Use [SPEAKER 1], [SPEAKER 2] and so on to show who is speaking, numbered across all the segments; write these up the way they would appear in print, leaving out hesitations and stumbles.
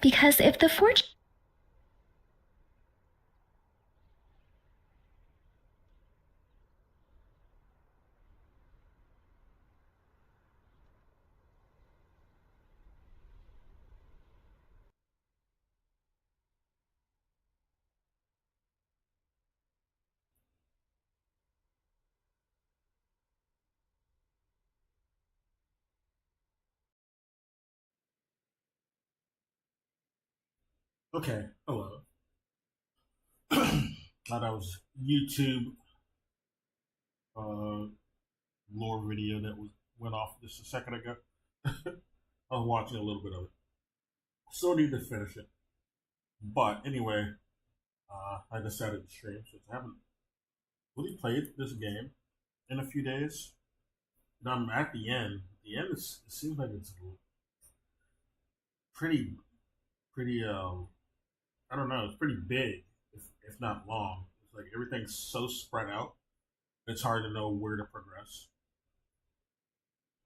[SPEAKER 1] because if the fortune...
[SPEAKER 2] Okay, hello. That was YouTube uh, lore video that went off just a second ago. I was watching a little bit of it. Still need to finish it, but anyway, I decided to stream since I haven't really played this game in a few days. And I'm at the end. The end it seems like it's pretty pretty I don't know, it's pretty big if not long. It's like everything's so spread out. It's hard to know where to progress.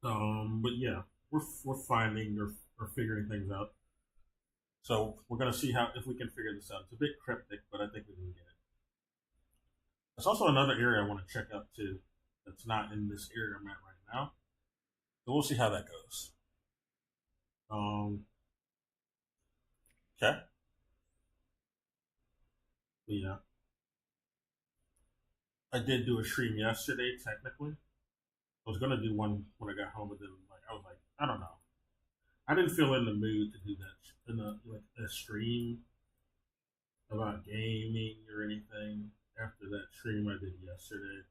[SPEAKER 2] But yeah, we're finding or figuring things out. So we're gonna see how if we can figure this out. It's a bit cryptic, but I think we can get it. There's also another area I want to check out too. That's not in this area I'm at right now. So we'll see how that goes. Um, okay. Yeah, I did do a stream yesterday. Technically, I was gonna do one when I got home, but then like I was like, I don't know. I didn't feel in the mood to do that in a stream about gaming or anything after that stream I did yesterday,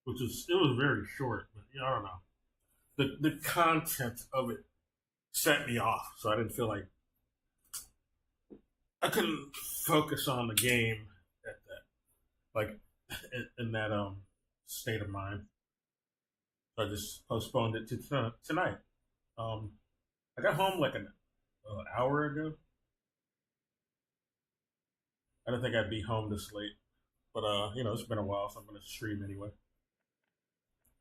[SPEAKER 2] which was it was very short, but I don't know. The content of it set me off, so I didn't feel like I couldn't focus on the game at that like in that state of mind. So I just postponed it to tonight. Um, I got home like an hour ago. I didn't think I'd be home this late, but it's been a while, so I'm gonna stream anyway.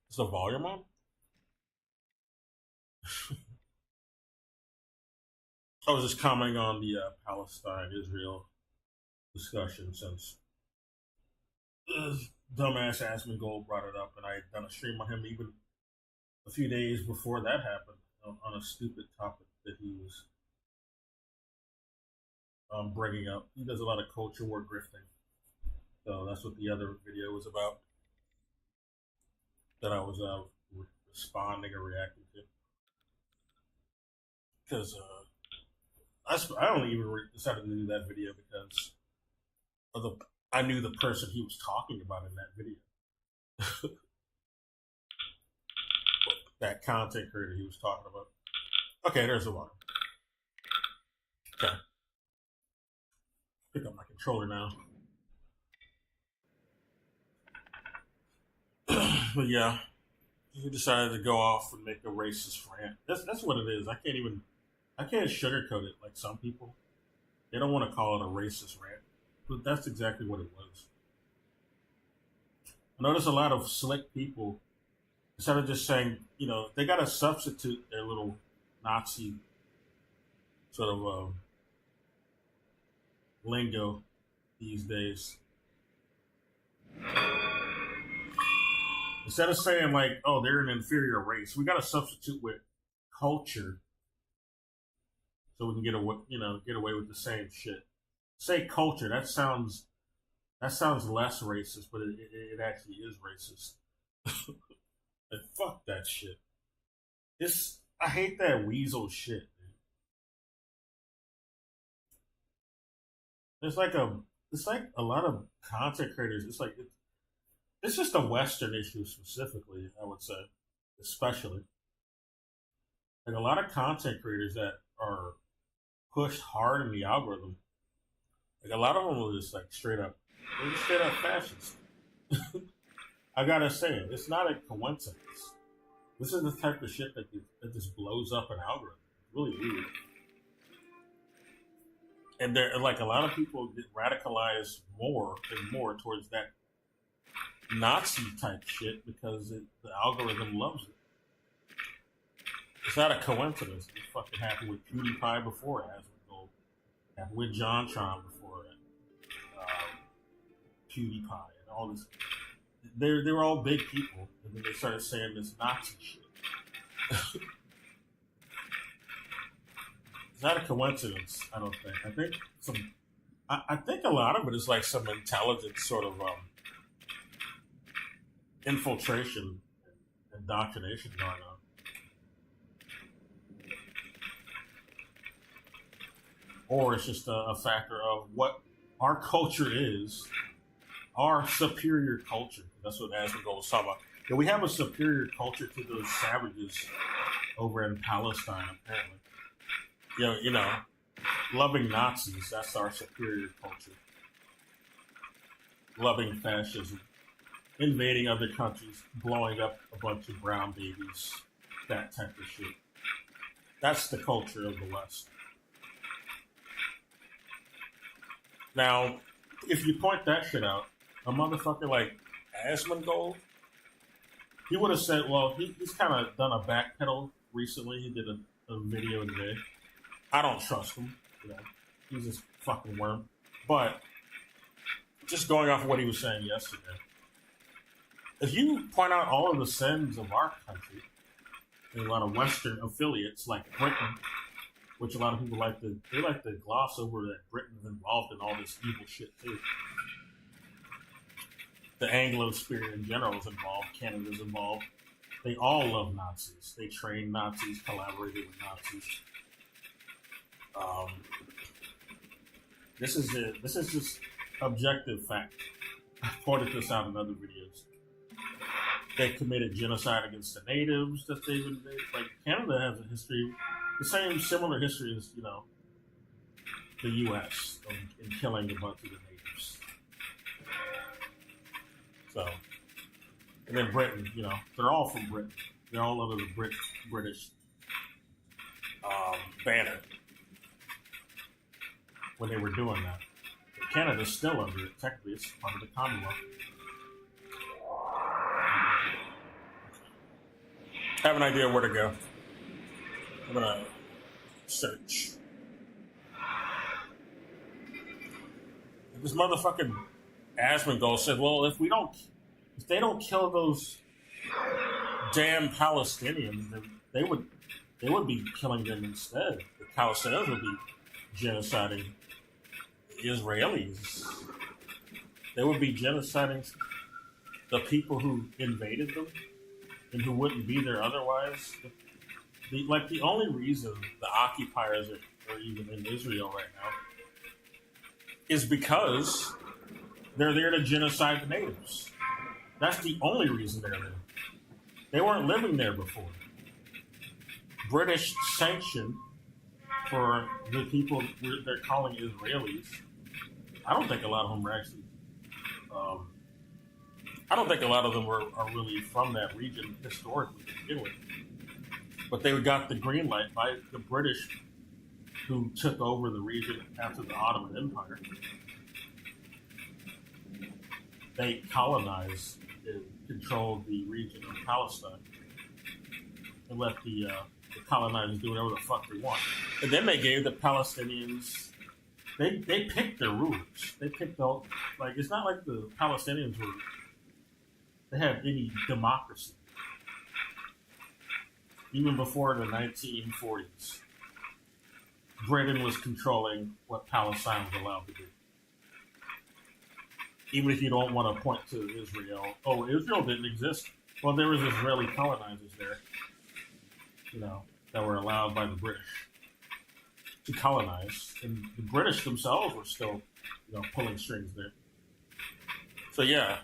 [SPEAKER 2] Is the volume on? I was just commenting on the Palestine Israel discussion since dumbass Asmongold Gold brought it up, and I had done a stream on him even a few days before that happened on a stupid topic that he was bringing up. He does a lot of culture war grifting, so that's what the other video was about that I was responding or reacting to. Because I only even decided to do that video because of the I knew the person he was talking about in that video. That content creator he was talking about. Okay, there's the one. Okay. Pick up my controller now. But yeah, he decided to go off and make a racist rant. That's what it is. I can't sugarcoat it like some people. They don't want to call it a racist rant, but that's exactly what it was. I notice a lot of slick people instead of just saying, they got to substitute their little Nazi sort of lingo these days. Instead of saying like, "Oh, they're an inferior race," we got to substitute with culture so we can get away with the same shit. Say culture. That sounds less racist, but it actually is racist. Like, fuck that shit. I hate that weasel shit. Dude. It's like a lot of content creators. It's just a Western issue specifically. I would say, especially like a lot of content creators that are pushed hard in the algorithm. Like a lot of them are just like they're just straight up fascist. I gotta say it. It's not a coincidence. This is the type of shit that just blows up an algorithm. It's really weird. And there, like a lot of people get radicalized more and more towards that Nazi type shit because the algorithm loves it. It's not a coincidence. It fucking happened with PewDiePie before it has with gold. with JonTron before that, PewDiePie and all this. They were all big people, and then they started saying this Nazi shit. It's not a coincidence, I don't think. I think a lot of it is like some intelligent sort of infiltration and indoctrination going on. Or it's just a factor of what our culture is, our superior culture. That's what Asmongold was talking about. Yeah, we have a superior culture to those savages over in Palestine, apparently. You know, loving Nazis, that's our superior culture. Loving fascism, invading other countries, blowing up a bunch of brown babies, that type of shit. That's the culture of the West. Now, if you point that shit out, a motherfucker like Asmongold, he would have said, well, he's kind of done a backpedal recently. He did a video today. I don't trust him. You know, he's just fucking worm. But just going off of what he was saying yesterday, if you point out all of the sins of our country and a lot of Western affiliates like Britain, which a lot of people like to gloss over that Britain's involved in all this evil shit too. The Anglo spirit in general is involved. Canada's involved. They all love Nazis. They train Nazis, collaborated with Nazis. This is just objective fact. I pointed this out in other videos. They committed genocide against the natives that they've invaded. Like Canada has a history, the same similar history as the U.S. in killing a bunch of the natives. So, and then Britain, they're all from Britain. They're all under the British banner when they were doing that. But Canada's still under it. Technically, it's part of the Commonwealth. I have an idea where to go. I'm gonna search. This motherfucking Asmongold said, "Well, if they don't kill those damn Palestinians, then they would be killing them instead. The Palestinians would be genociding Israelis. They would be genociding the people who invaded them and who wouldn't be there otherwise." The only reason the occupiers are even in Israel right now is because they're there to genocide the natives. That's the only reason they're there. They weren't living there before. British sanction for the people they're calling Israelis. I don't think a lot of them were actually. I don't think a lot of them are really from that region historically to begin with. But they got the green light by the British, who took over the region after the Ottoman Empire. They colonized and controlled the region of Palestine and let the colonizers do whatever the fuck they want. And then they gave the Palestinians, they picked their rulers. They picked it's not like the Palestinians they had any democracy. Even before the 1940s, Britain was controlling what Palestine was allowed to do. Even if you don't want to point to Israel, Israel didn't exist. Well, there was Israeli colonizers there, that were allowed by the British to colonize, and the British themselves were still, pulling strings there. So yeah,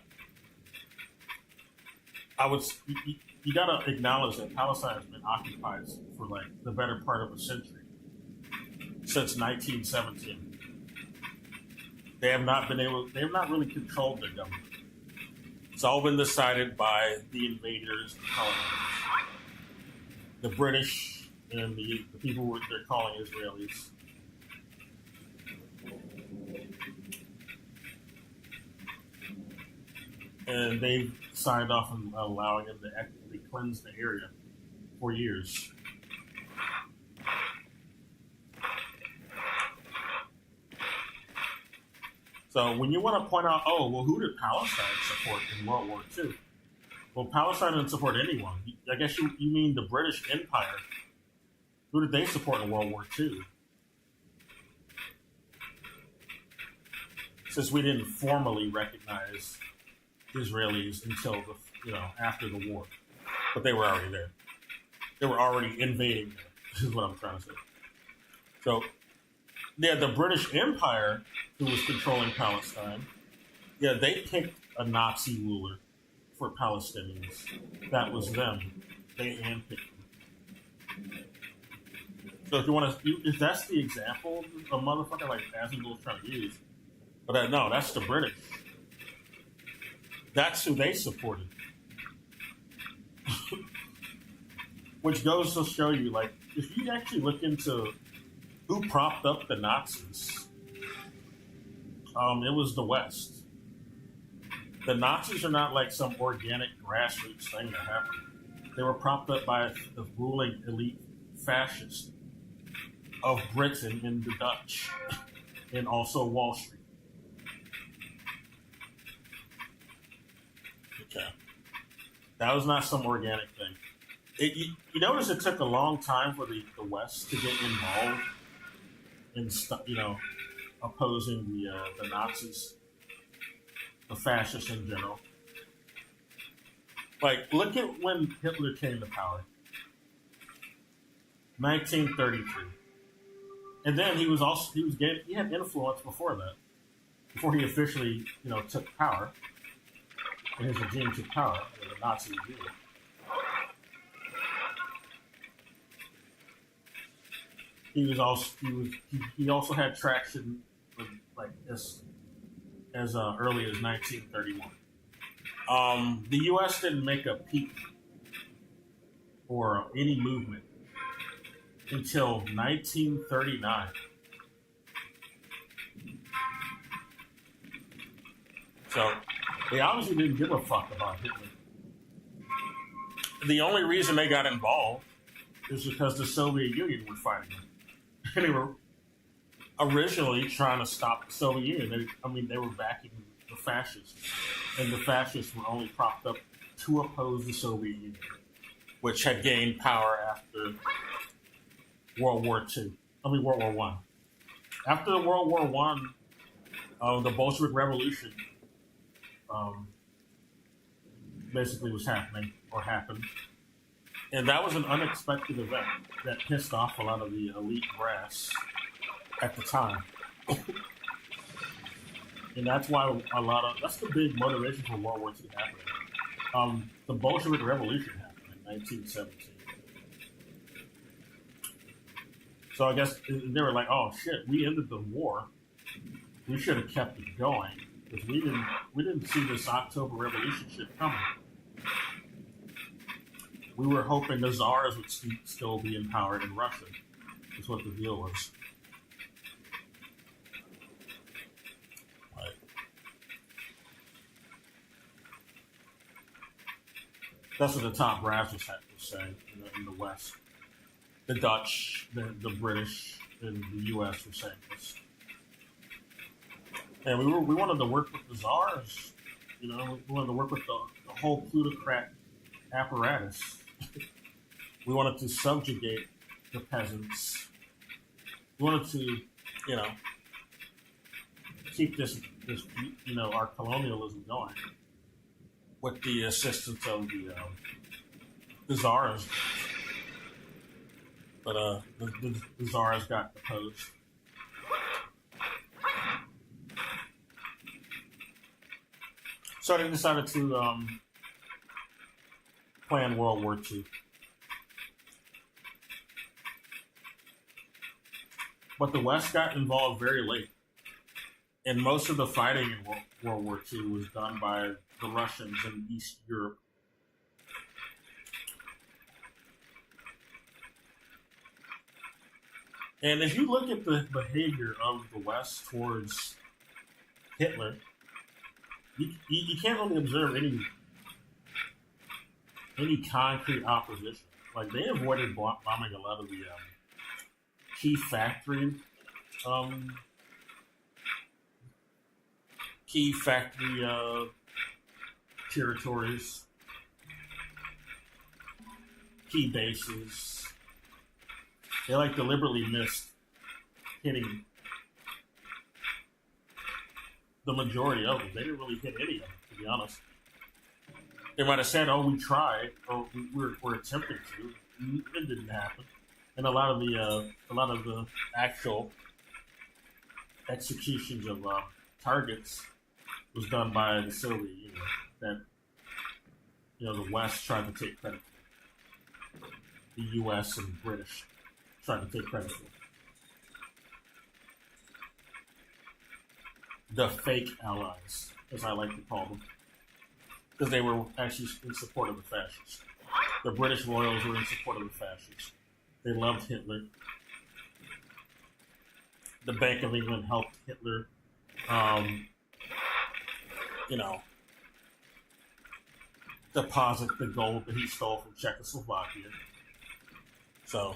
[SPEAKER 2] you gotta acknowledge that Palestine has been occupied for the better part of a century, since 1917. They have not really controlled their government. It's all been decided by the invaders, the colonizers, the British, and the people they're calling Israelis. And they've signed off on allowing them to ethnically cleanse the area for years. So when you want to point out, oh, well, who did Palestine support in World War II? Well, Palestine didn't support anyone. I guess you mean the British Empire. Who did they support in World War II? Since we didn't formally recognize Israelis until after the war, but they were already there. They were already invading there. Is what I'm trying to say. So, yeah, the British Empire, who was controlling Palestine, yeah, they picked a Nazi ruler for Palestinians. That was them. They handpicked them. So if you want to, if that's the example a motherfucker like Asimov was trying to use, but no, that's the British. That's who they supported. Which goes to show you, like, if you actually look into who propped up the Nazis, it was the West. The Nazis are not like some organic grassroots thing that happened. They were propped up by the ruling elite fascists of Britain and the Dutch, and also Wall Street. Okay. That was not some organic thing. You notice it took a long time for the West to get involved in opposing the Nazis, the fascists in general. Like, look at when Hitler came to power, 1933, and then he had influence before that, before he officially took power, and his regime took power, the Nazi regime. He also had traction like as early as 1931. The U.S. didn't make a peak or any movement until 1939. So they obviously didn't give a fuck about Hitler. The only reason they got involved is because the Soviet Union were fighting them. They were originally trying to stop the Soviet Union. They were backing the fascists. And the fascists were only propped up to oppose the Soviet Union, which had gained power after World War I. After World War I, the Bolshevik Revolution basically was happened. And that was an unexpected event that pissed off a lot of the elite brass at the time. And that's why that's the big motivation for World War II happening. The Bolshevik Revolution happened in 1917. So I guess they were like, oh shit, we ended the war. We should have kept it going. Because we didn't see this October Revolution shit coming. We were hoping the czars would still be in power in Russia. That's what the deal was. Right. That's what the top brass was saying in the West. The Dutch, the British, and the U.S. were saying this. And we wanted to work with the czars. We wanted to work with the whole plutocrat apparatus. We wanted to subjugate the peasants. We wanted to, keep this our colonialism going with the assistance of the czars. But the czars got deposed. So they decided to plan World War II. But the West got involved very late. And most of the fighting in World War II was done by the Russians in East Europe. And if you look at the behavior of the West towards Hitler, you can't really observe any concrete opposition. Like, they avoided bombing a lot of the key factory key factory territories, key bases. They like deliberately missed hitting the majority of them. They didn't really hit any of them, to be honest. They might have said, "Oh, we tried," or we're attempting to. It didn't happen, and a lot of the actual executions of targets was done by the Soviet Union. That the West tried to take credit for. The U.S. and British tried to take credit for. The fake allies, as I like to call them, because they were actually in support of the fascists. The British royals were in support of the fascists. They loved Hitler. The Bank of England helped Hitler, deposit the gold that he stole from Czechoslovakia. So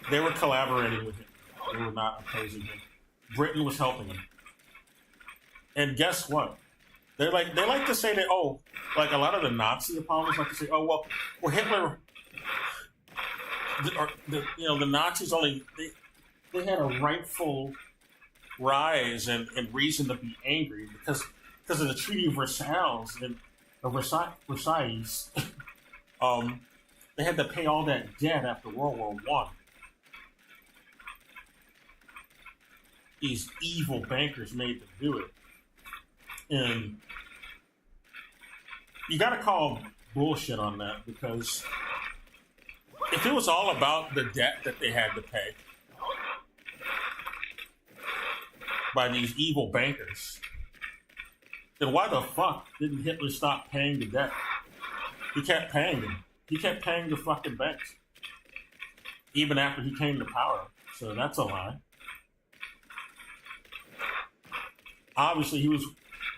[SPEAKER 2] they were collaborating with him. They were not opposing him. Britain was helping him. And guess what? They like to say that, like a lot of the Nazi opponents like to say, well Hitler, the Nazis they had a rightful rise and reason to be angry because of the Treaty of Versailles and Versailles. They had to pay all that debt after World War I. These evil bankers made them do it. And you got to call bullshit on that, because if it was all about the debt that they had to pay by these evil bankers, then why the fuck didn't Hitler stop paying the debt? He kept paying them. He kept paying the fucking banks, even after he came to power. So that's a lie. Obviously, he was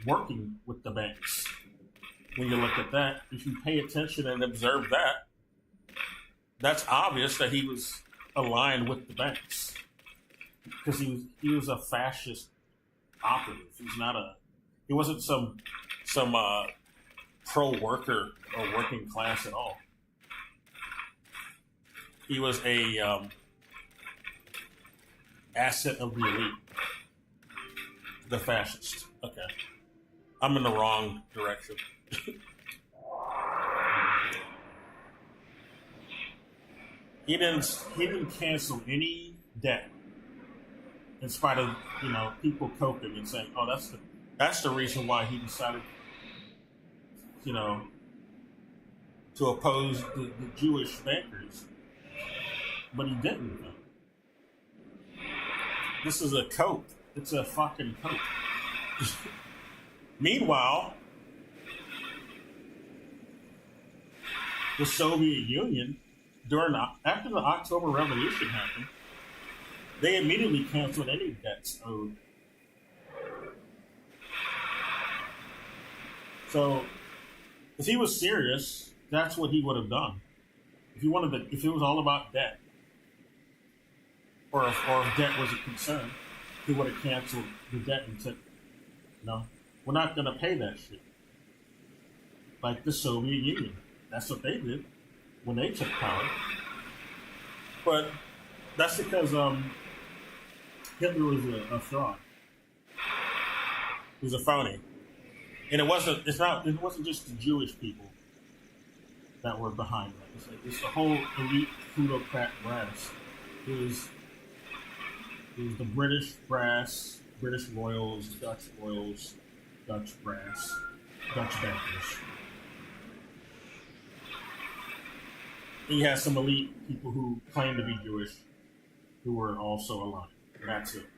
[SPEAKER 2] working with the banks. When you look at that, if you pay attention and observe that, that's obvious that he was aligned with the banks, because he was a fascist operative. He wasn't some pro worker or working class at all. He was a asset of the elite. The fascist. Okay. I'm in the wrong direction. He didn't cancel any debt, in spite of people coping and saying, "Oh, that's the reason why he decided to oppose the Jewish bankers," but he didn't. This is a cope. It's a fucking cope. Meanwhile, the Soviet Union, after the October Revolution happened, they immediately canceled any debts owed. So, if he was serious, that's what he would have done. If it was all about debt, or if debt was a concern, he would have canceled the debt and said, "No, we're not going to pay that shit." Like the Soviet Union. That's what they did when they took power. But that's because Hitler was a fraud. He was a phony. And it wasn't just the Jewish people that were behind that. It's the whole elite plutocrat brass. It was the British brass, British royals, Dutch brass, Dutch bankers. And you had some elite people who claimed to be Jewish who were also aligned. And that's it.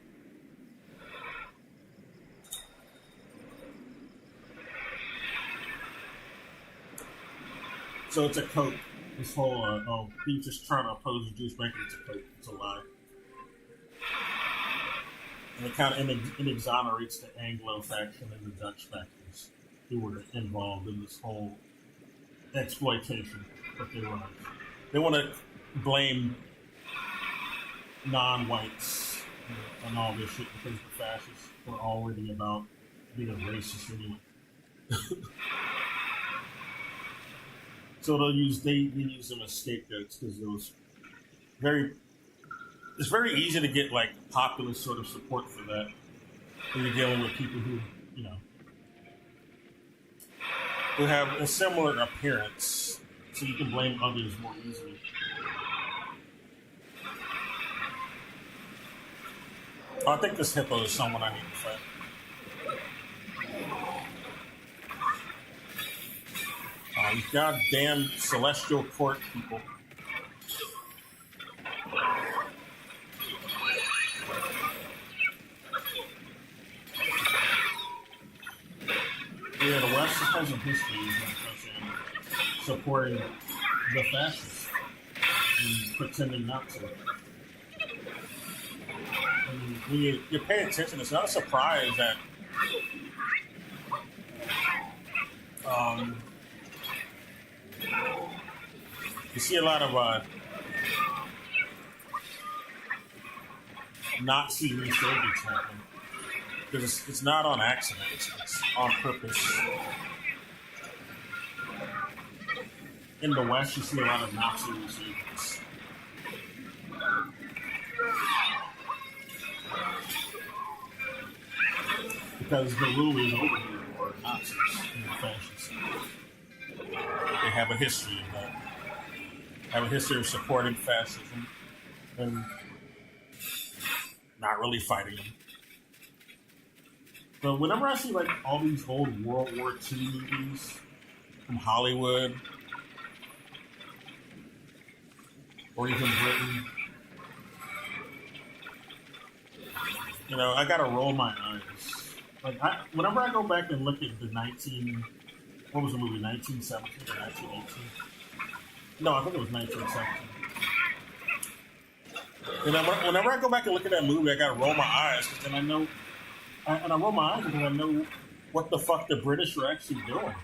[SPEAKER 2] So it's a cope. This whole, he's just trying to oppose the Jewish banker. It's a cope. It's a lie. And it kind of exonerates the Anglo faction and the Dutch factions who were involved in this whole exploitation that they want to blame non-whites and all this shit because the fascists were already about being racist anyway. So they use them as scapegoats because it was very it's very easy to get like populist sort of support for that when you're dealing with people who you know who have a similar appearance, so you can blame others more easily. I think this hippo is someone I need to fight. You goddamn celestial court people. Yeah, the West has a history of supporting the fascists and pretending not to. And when you pay attention, it's not a surprise that you see a lot of Nazi resurgence happen. Because it's not on accident, it's on purpose. In the West, you see a lot of Nazi resurgence. Because the rulers over here were Nazis and fascists. They have a history of that. Have a history of supporting fascism and not really fighting them. But whenever I see like all these old World War II movies from Hollywood or even Britain, you know, I gotta roll my eyes. Like whenever I go back and look at the what was the movie, 1917 or 1918? No, I think it was 1917. And whenever I go back and look at that movie, I gotta roll my eyes because then I know. And I roll my eyes because I know what the fuck the British were actually doing.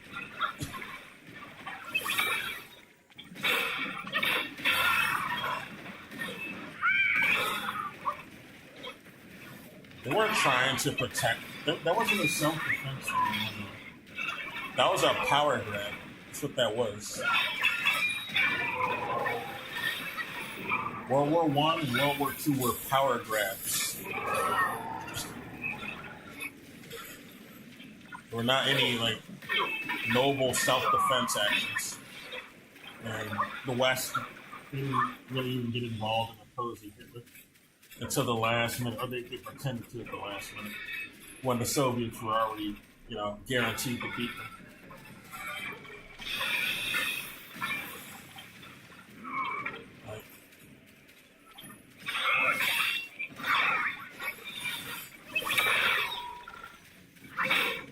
[SPEAKER 2] They weren't trying to protect. That wasn't a self-defense. That was a power grab. That's what that was. World War I and World War II were power grabs. There were not any like noble self-defense actions, and the West didn't really even get involved in opposing Hitler until the last minute. Or they pretended to at the last minute when the Soviets were already, you know, guaranteed to beat them.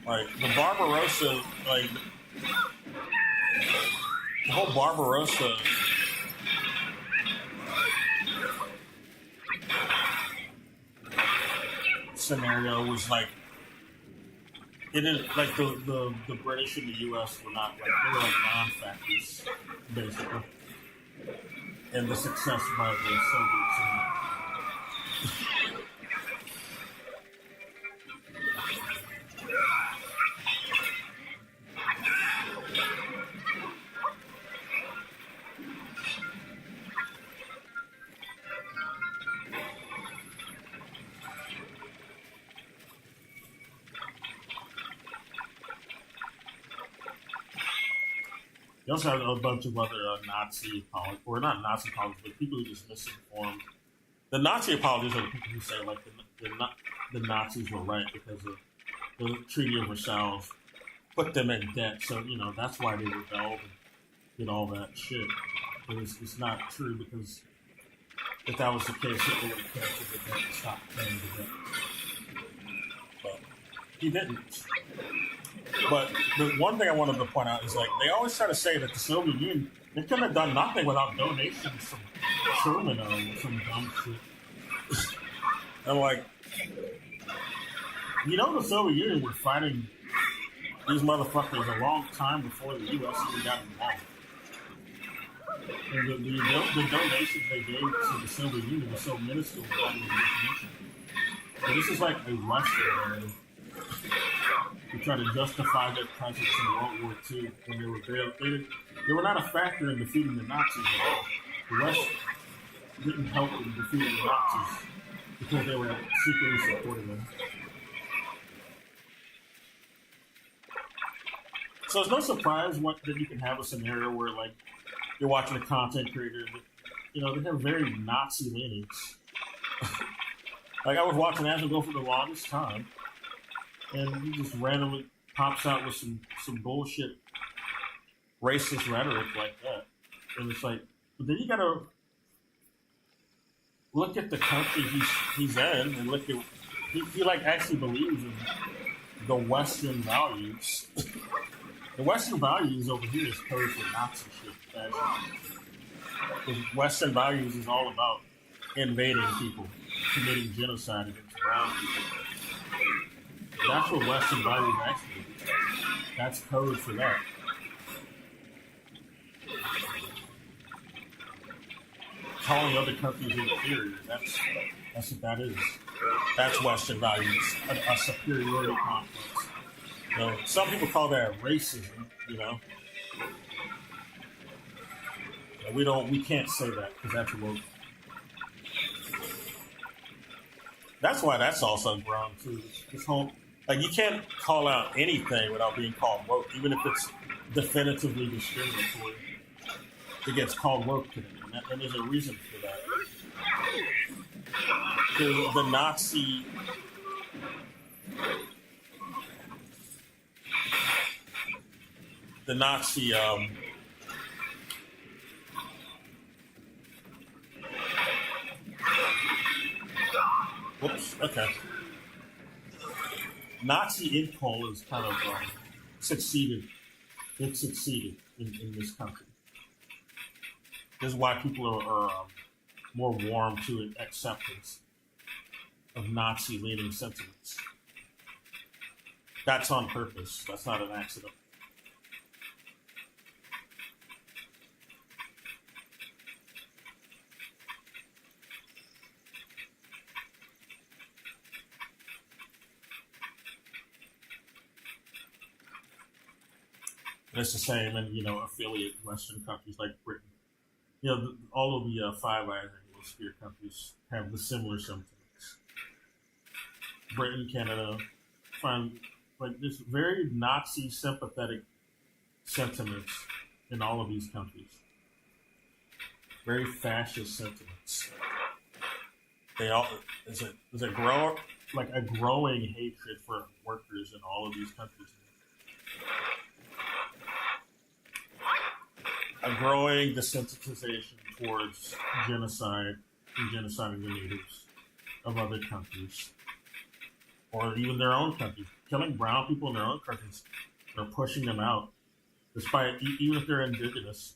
[SPEAKER 2] Like the Barbarossa, like the whole Barbarossa scenario was like it didn't like the British and the U.S. were not like they were like non-factors basically, and the success by the Soviets. You also have a bunch of other Nazi apologists, or not Nazi apologists, but people who just misinformed. The Nazi apologists are the people who say like the Nazis were right because of the Treaty of Versailles put them in debt. So you know that's why they rebelled and did all that shit. But it's not true because if that was the case, Hitler would have canceled the debt and stopped paying the debt. But he didn't. But the one thing I wanted to point out is like they always try to say that the Soviet Union they couldn't have done nothing without donations from Truman or some dumb shit. I'm like, you know, the Soviet Union were fighting these motherfuckers a long time before the U.S. even got involved. And the donations they gave to the Soviet Union were so minuscule without any recognition. But this is like a Western narrative to try to justify their presence in World War II when they were there. They were not a factor in defeating the Nazis at all. The West didn't help in defeating the Nazis because they were secretly supporting them. So it's no surprise that you can have a scenario where, like, you're watching a content creator that, they have very Nazi leanings. Like, I was watching Asmodee for the longest time, and he just randomly pops out with some bullshit racist rhetoric like that. And it's like, but then you gotta look at the country he's in and look at, he like actually believes in the Western values. The Western values over here is code for Nazi shit. The Western values is all about invading people, committing genocide against brown people. That's what Western values actually is. That's code for that. Calling other countries inferior, that's what that is. That's Western values, a superiority complex. Some people call that racism, We can't say that because that's woke. That's why that's also grown too. This whole, like, you can't call out anything without being called woke, even if it's definitively discriminatory. It gets called woke today, and there's a reason for that. Because the Nazi. Whoops, okay. Nazi impulse is kind of succeeded. It succeeded in this country. This is why people are more warm to acceptance of Nazi-leaning sentiments. That's on purpose. That's not an accident. And it's the same in, affiliate Western countries like Britain. All of the Five Eyes Anglosphere countries have the similar sentiments. Britain, Canada, find like this very Nazi sympathetic sentiments in all of these countries. Very fascist sentiments. They all there's a growing hatred for workers in all of these countries. A growing desensitization towards genocide and genociding the natives of other countries, or even their own countries. Killing brown people in their own countries, they're pushing them out, despite even if they're indigenous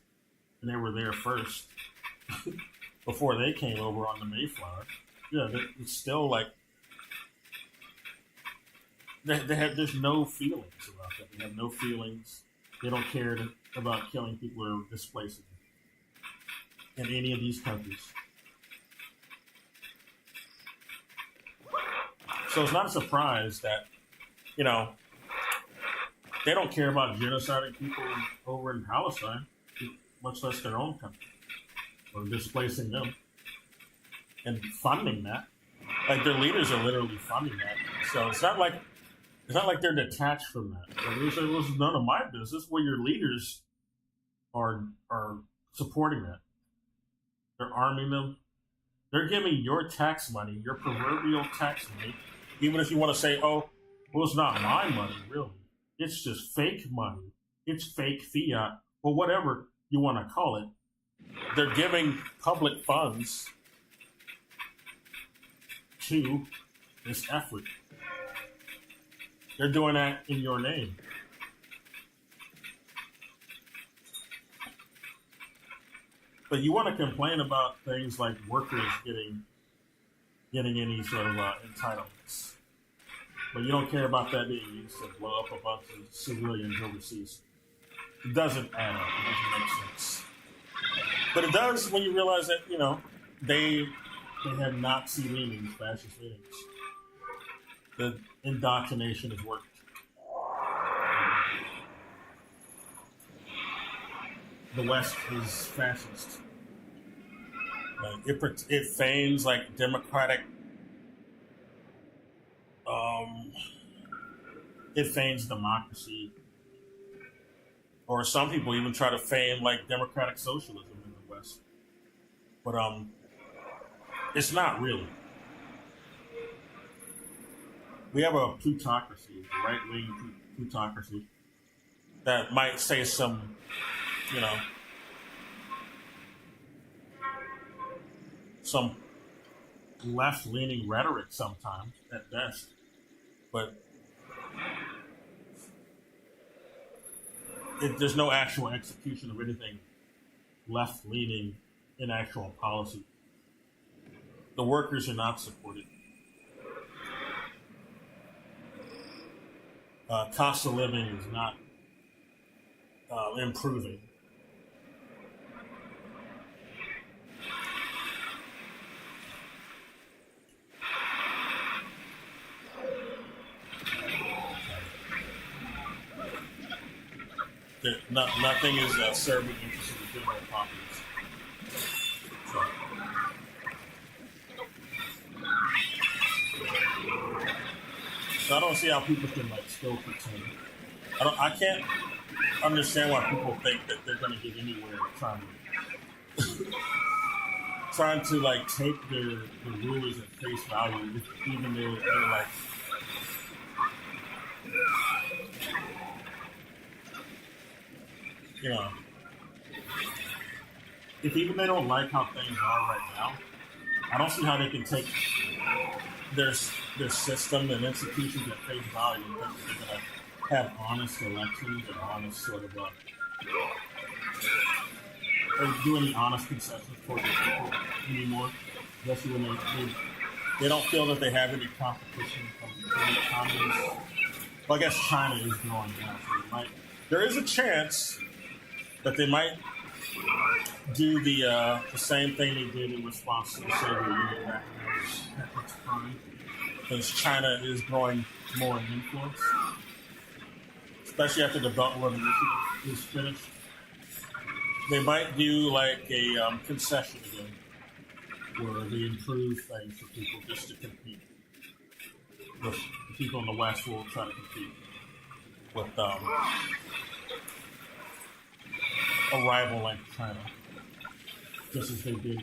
[SPEAKER 2] and they were there first before they came over on the Mayflower. Yeah, it's still like there's no feelings about that. They have no feelings. They don't care about killing people or displacing them in any of these countries. So it's not a surprise that, they don't care about genociding people over in Palestine, much less their own country, or displacing them and funding that. Like, their leaders are literally funding that. So it's not like they're detached from that. Like, it was none of my business. Well, your leaders are supporting that. They're arming them. They're giving your tax money, your proverbial tax money, even if you want to say, oh, well, it's not my money, really. It's just fake money. It's fake fiat, or whatever you want to call it. They're giving public funds to this effort. They're doing that in your name. But you want to complain about things like workers getting any sort of entitlements. But you don't care about that being used to blow up a bunch of civilians overseas. It doesn't add up. It doesn't make sense. But it does when you realize that, they have Nazi leanings, fascist leanings. The indoctrination has worked. The West is fascist. It feigns like democratic. Um, it feigns democracy, or some people even try to feign like democratic socialism in the West. But it's not really. We have a plutocracy, a right wing plutocracy that might say some, you know, some left leaning rhetoric sometimes at best, but there's no actual execution of anything left leaning in actual policy. The workers are not supported. Cost of living is not improving. Nothing is serving the interests of the general populace. So I don't see how people can like still pretend. I can't understand why people think that they're going to get anywhere trying to like take the rulers at face value, even though they're like. You know, if even they don't like how things are right now, I don't see how they can take their system and institutions at face value and think they're going to have honest elections and honest sort of or do any honest concessions for the people anymore, especially when they don't feel that they have any competition from the economies. Well, I guess China is growing now, so there is a chance that they might do the same thing they did in response to the Soviet Union back at its prime, because China is growing more in influence, especially after the Belt and Road Initiative is finished. They might do like a concession again, where they improve things for people just to compete. The people in the West will try to compete with a rival like China, just as they did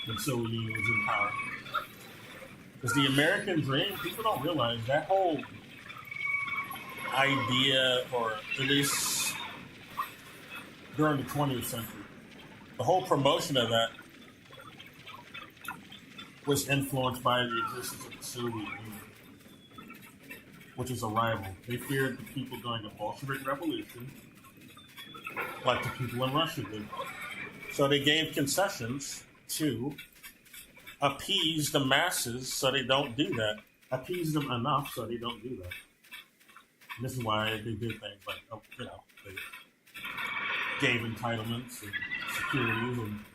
[SPEAKER 2] when Soviet Union was in power. Because the American dream, people don't realize that whole idea, or at least during the 20th century, the whole promotion of that was influenced by the existence of the Soviet Union, which is a rival. They feared the people during the Bolshevik Revolution, like the people in Russia did. So they gave concessions to appease the masses so they don't do that. Appease them enough so they don't do that. And this is why they did things like, they gave entitlements and securities and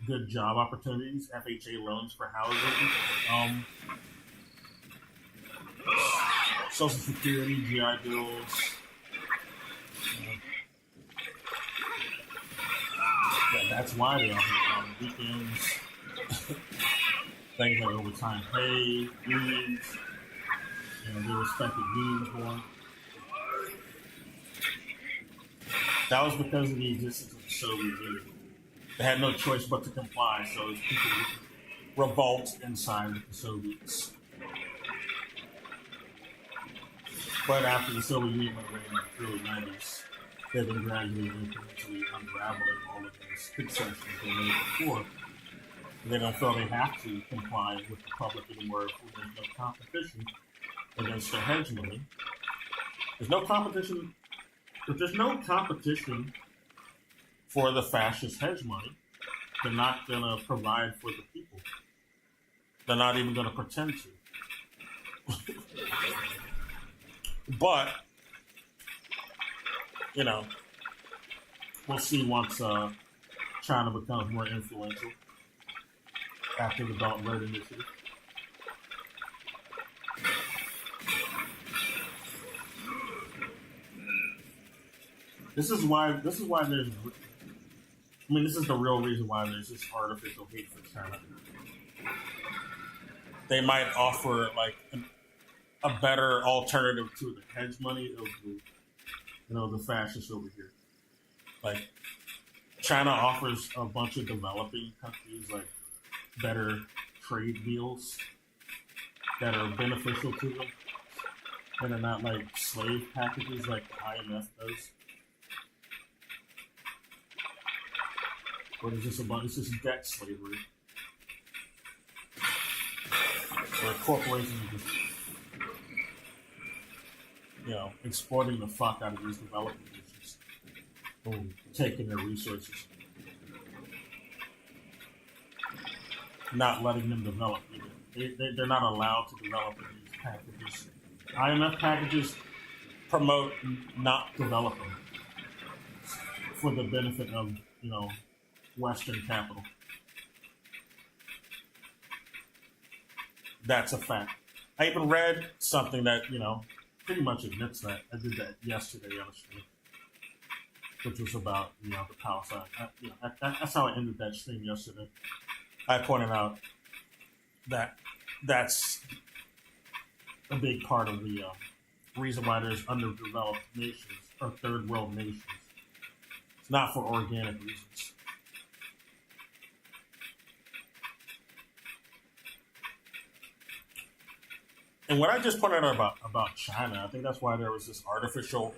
[SPEAKER 2] good job opportunities, FHA loans for housing, Social Security, GI bills. That's why they offer weekends, things like overtime pay, unions. They respected unions more. That was because of the existence of the Soviet Union. They had no choice but to comply, so as people would revolt inside with the Soviets. But after the Soviet Union went away in the early 90s, they've been gradually and incrementally unraveling all of these concessions they made before. They don't feel they have to comply with the public anymore if there's no competition against their hegemony. There's no competition. If there's no competition for the fascist hegemony, they're not going to provide for the people. They're not even going to pretend to. But, we'll see once China becomes more influential active adult learning initiative. This is why there's. I mean, this is the real reason why there's this artificial hate for China. They might offer like a better alternative to the hedge money of the fascists over here. Like China offers a bunch of developing countries like better trade deals that are beneficial to them, and are not like slave packages like the IMF does. Or is this this is debt slavery? Where corporations are just, exploiting the fuck out of these developing nations, taking their resources, not letting them develop either. They're not allowed to develop in these packages. IMF packages promote not developing for the benefit of, Western capital. That's a fact. I even read something that, pretty much admits that. I did that yesterday on a stream, which was about, the Palestine. That's how I ended that stream yesterday. I pointed out that that's a big part of the reason why there's underdeveloped nations or third world nations. It's not for organic reasons. And what I just pointed out about China, I think that's why there was this artificial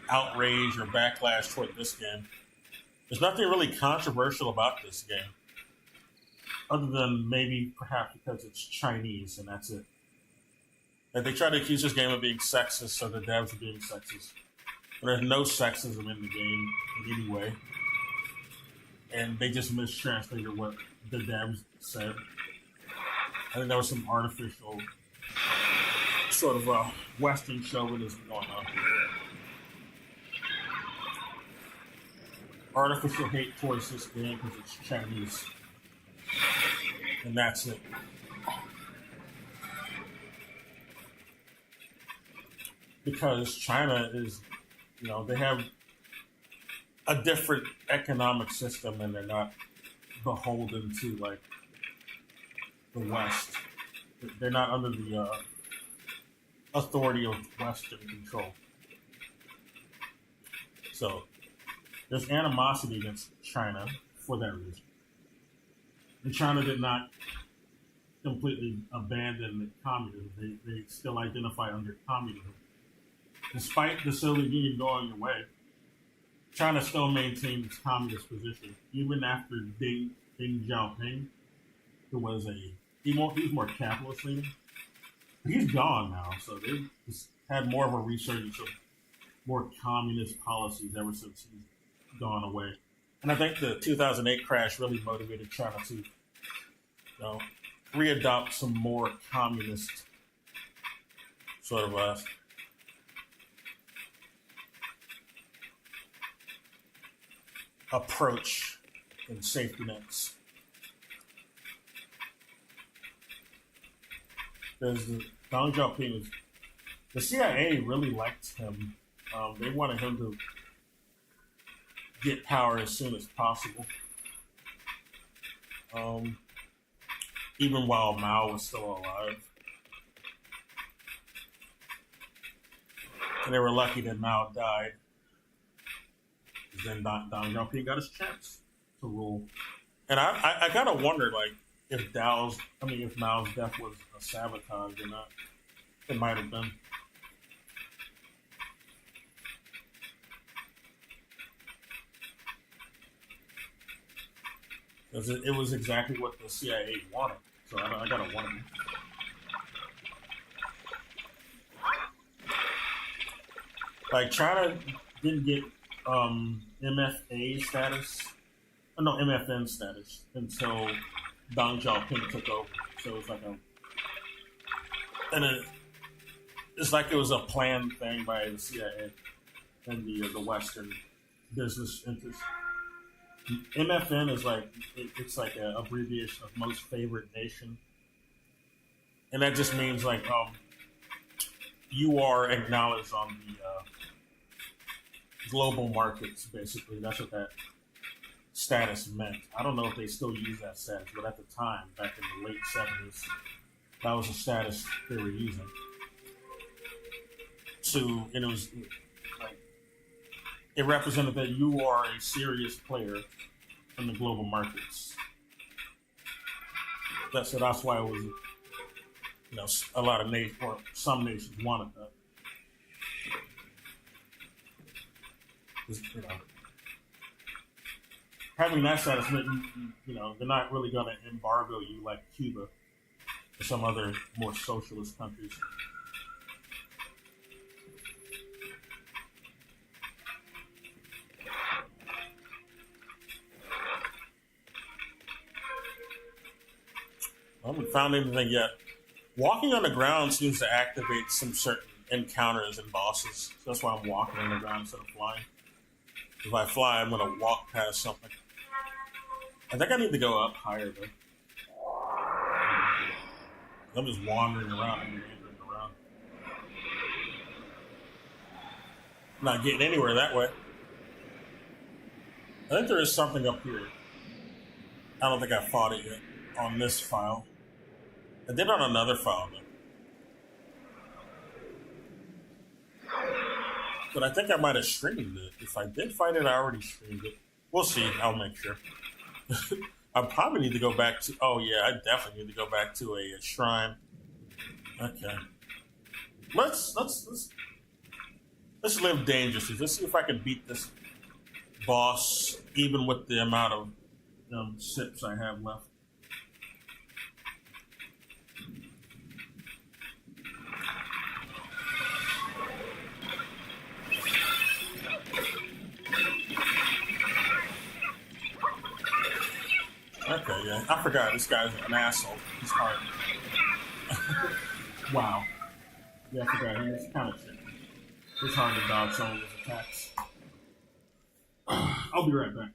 [SPEAKER 2] outrage or backlash toward this game. There's nothing really controversial about this game, other than maybe perhaps because it's Chinese, and that's it. Like they try to accuse this game of being sexist, so the devs are being sexist. But there's no sexism in the game in any way. And they just mistranslated what the devs said. I think there was some artificial sort of Western chauvinism going on. Artificial hate towards this game because it's Chinese. And that's it. Because China is, they have a different economic system and they're not beholden to, like, the West. They're not under the authority of Western control. So there's animosity against China for that reason. And China did not completely abandon communism. They still identify under communism. Despite the Soviet Union going away, China still maintained its communist position, even after Deng Xiaoping, who was he's more capitalist leaning. He's gone now, so they've just had more of a resurgence of more communist policies ever since he's gone away. And I think the 2008 crash really motivated China to, readopt some more communist sort of approach and safety nets. Because Deng Xiaoping the CIA really liked him. They wanted him to get power as soon as possible. Even while Mao was still alive. And they were lucky that Mao died. Then Deng Xiaoping got his chance to rule. And I gotta wonder, like, if Mao's death was a sabotage or not. It might have been. Because it was exactly what the CIA wanted. So I gotta wonder. Like, China didn't get MFA status, MFN status until Deng Xiaoping took over. So it was like it's like it was a planned thing by the CIA and the Western business interests. MFN is like it's like an abbreviation of most favorite nation, and that just means like you are acknowledged on the global markets. Basically, that's what that status meant. I don't know if they still use that status, but at the time, back in the late '70s, that was the status they were using. And it was like it represented that you are a serious player in the global markets. That's why it was, a lot of nations or some nations wanted that. Having that status meant they're not really going to embargo you like Cuba or some other more socialist countries. I haven't found anything yet. Walking on the ground seems to activate some certain encounters and bosses. So that's why I'm walking on the ground instead of flying. If I fly, I'm going to walk past something. I think I need to go up higher, though. I'm just wandering around and meandering around. Not getting anywhere that way. I think there is something up here. I don't think I fought it yet on this file. I did on another file, though. But I think I might have streamed it. If I did find it, I already streamed it. We'll see. I'll make sure. I probably need to go back to... Oh, yeah, I definitely need to go back to a shrine. Okay. Let's live dangerously. Let's see if I can beat this boss, even with the amount of sips I have left. Okay, yeah. I forgot this guy's an asshole. He's hard. Wow. Yeah, I forgot. He's kind of shit. It's hard to dodge some of his attacks. I'll be right back.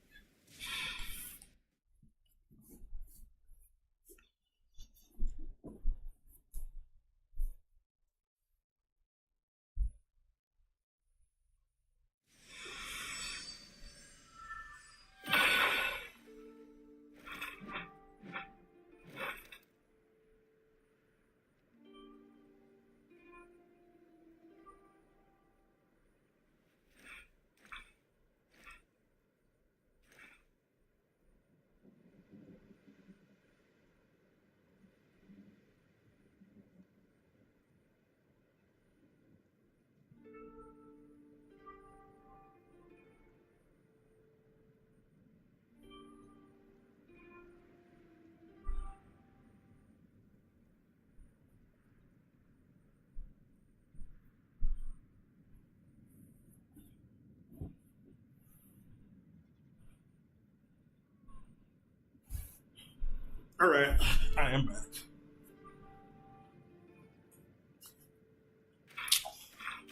[SPEAKER 2] All right, I am back.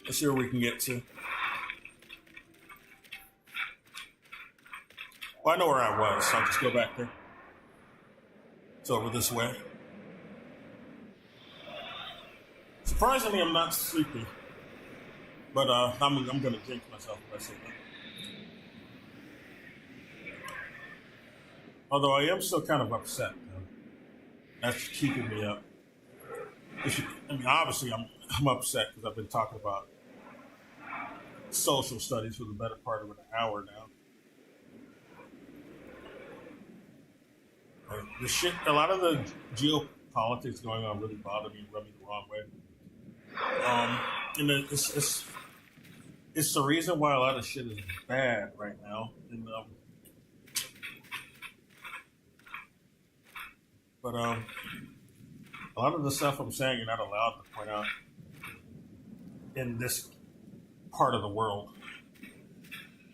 [SPEAKER 2] Let's see where we can get to. Well, I know where I was, so I'll just go back there. It's over this way. Surprisingly, I'm not sleepy, but I'm going to jinx myself if I say that. Although I am still kind of upset, though. That's keeping me up. Obviously, I'm upset because I've been talking about social studies for the better part of an hour now. A lot of the geopolitics going on really bother me and rub me the wrong way. And it's the reason why a lot of shit is bad right now. And, but a lot of the stuff I'm saying you're not allowed to point out in this part of the world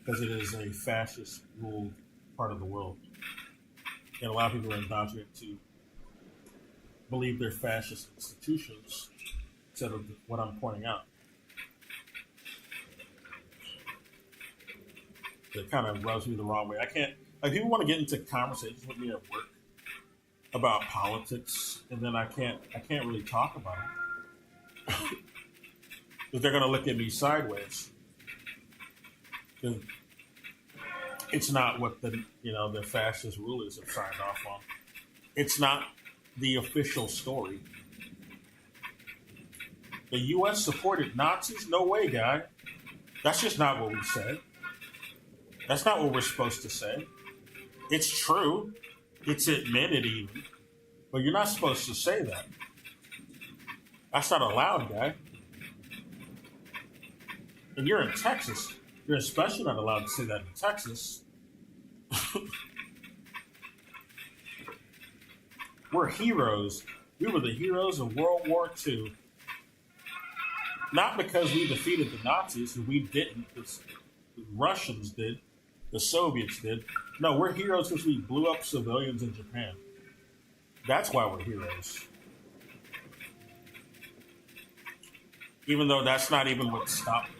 [SPEAKER 2] because it is a fascist ruled part of the world. And a lot of people are indoctrinated to believe they're fascist institutions instead of what I'm pointing out. It kind of rubs me the wrong way. Like people want to get into conversations with me at work about politics, and then I can't really talk about it because they're gonna look at me sideways. 'Cause it's not what the fascist rulers have signed off on. It's not the official story. The U.S. supported Nazis? No way, guy. That's just not what we said. That's not what we're supposed to say. It's true. It's admitted even. But you're not supposed to say that. That's not allowed, guy. And you're in Texas. You're especially not allowed to say that in Texas. We're heroes. We were the heroes of World War II. Not because we defeated the Nazis, and we didn't. The Russians did. The Soviets did. No, we're heroes because we blew up civilians in Japan. That's why we're heroes. Even though that's not even what stopped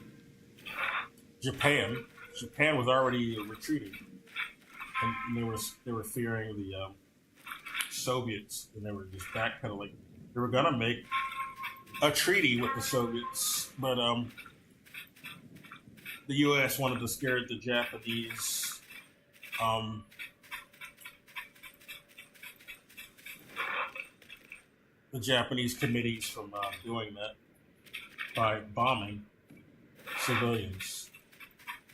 [SPEAKER 2] Japan. Japan was already retreating, and they were fearing the Soviets, and they were just backpedaling. They were gonna make a treaty with the Soviets, but the U.S. wanted to scare the Japanese. The Japanese committees from doing that by bombing civilians.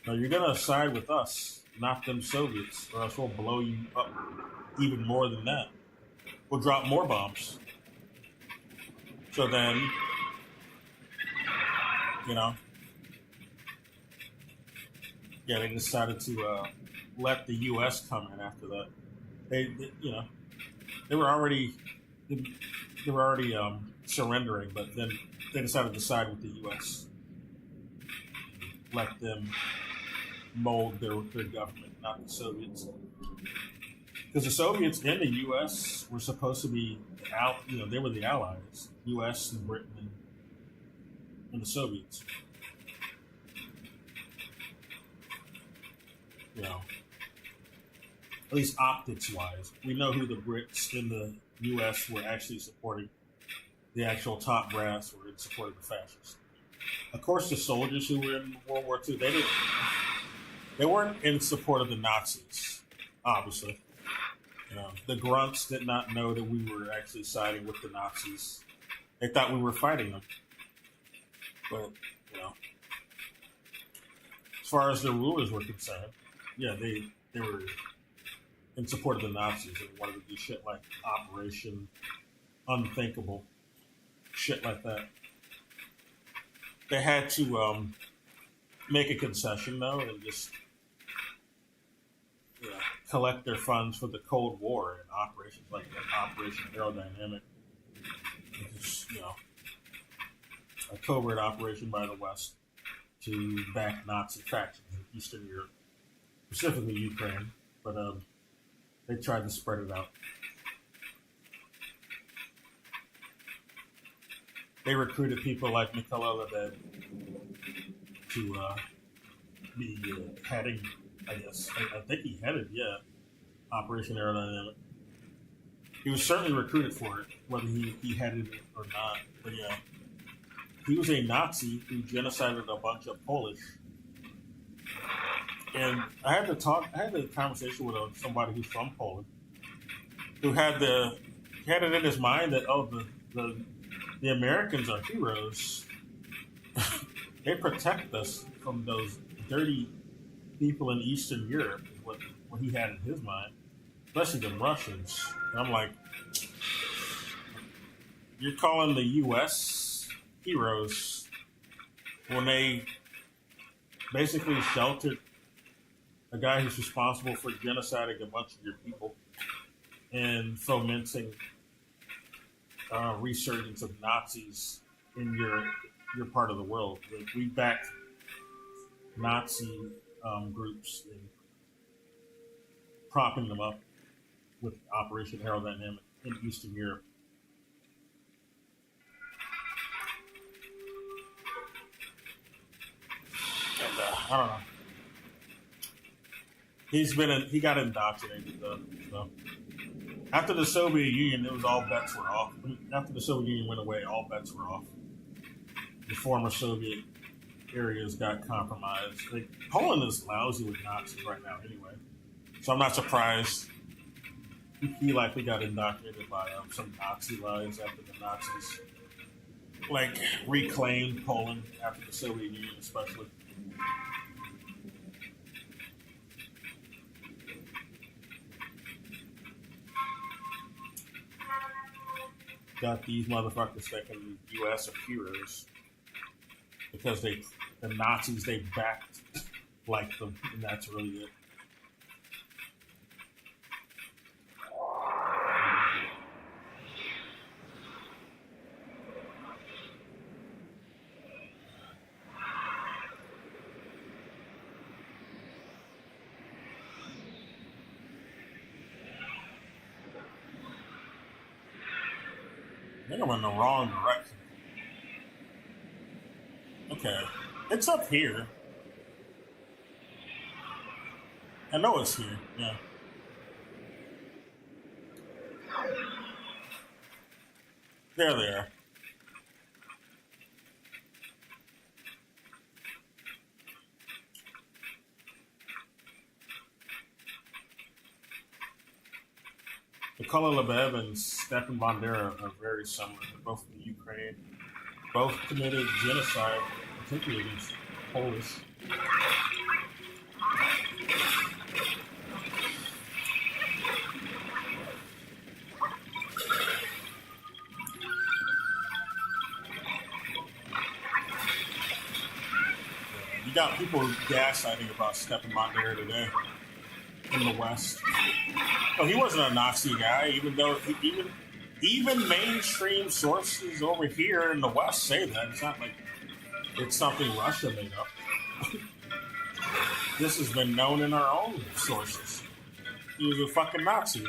[SPEAKER 2] Now you're gonna side with us, not them Soviets, or else we'll blow you up even more than that. We'll drop more bombs. So then, they decided to let the U.S. come in after that. They were already surrendering, but then they decided to side with the U.S. Let them mold their government, not the Soviets. Because the Soviets and the U.S. were supposed to be out. They were the allies. U.S. and Britain and the Soviets. At least optics-wise, we know who the Brits and the U.S. were actually supporting. The actual top brass were in support of the fascists. Of course, the soldiers who were in World War II, they weren't in support of the Nazis. Obviously, the grunts did not know that we were actually siding with the Nazis. They thought we were fighting them. But as far as the rulers were concerned, they were in support of the Nazis and wanted to do shit like Operation Unthinkable, shit like that. They had to make a concession though and just collect their funds for the Cold War and operations like Operation Aerodynamic, which is a covert operation by the West to back Nazi factions in Eastern Europe, specifically Ukraine, but they tried to spread it out. They recruited people like Nicola Lebed to be heading, I guess. I think he headed, Operation Aerodynamic. He was certainly recruited for it, whether he headed it or not. But he was a Nazi who genocided a bunch of Polish. And I had a conversation with somebody who's from Poland, who had it in his mind that the Americans are heroes. They protect us from those dirty people in Eastern Europe, is what he had in his mind, especially the Russians. And I'm like, you're calling the U.S. heroes when they basically sheltered a guy who's responsible for genociding a bunch of your people and fomenting resurgence of Nazis in your part of the world. We backed Nazi groups and propping them up with Operation Aerodynamic in Eastern Europe. And I don't know. he got indoctrinated though. So after the Soviet Union, it was all bets were off. After the Soviet Union went away, all bets were off. The former Soviet areas got compromised. Like, Poland is lousy with Nazis right now, anyway. So I'm not surprised. He likely got indoctrinated by some Nazi lies after the Nazis like reclaimed Poland after the Soviet Union, especially. Got these motherfuckers thinking the U.S. are heroes because the Nazis they backed like them, and that's really it. I think I'm in the wrong direction. Okay. It's up here. I know it's here, yeah. There they are. Mikola Lebev and Stepan Bandera are very similar. They're both from Ukraine. Both committed genocide, particularly against Polish. You got people gaslighting about Stepan Bandera today in the West. Oh, he wasn't a Nazi guy, even though even mainstream sources over here in the West say that. It's not like it's something Russia made up. This has been known in our own sources. He was a fucking Nazi.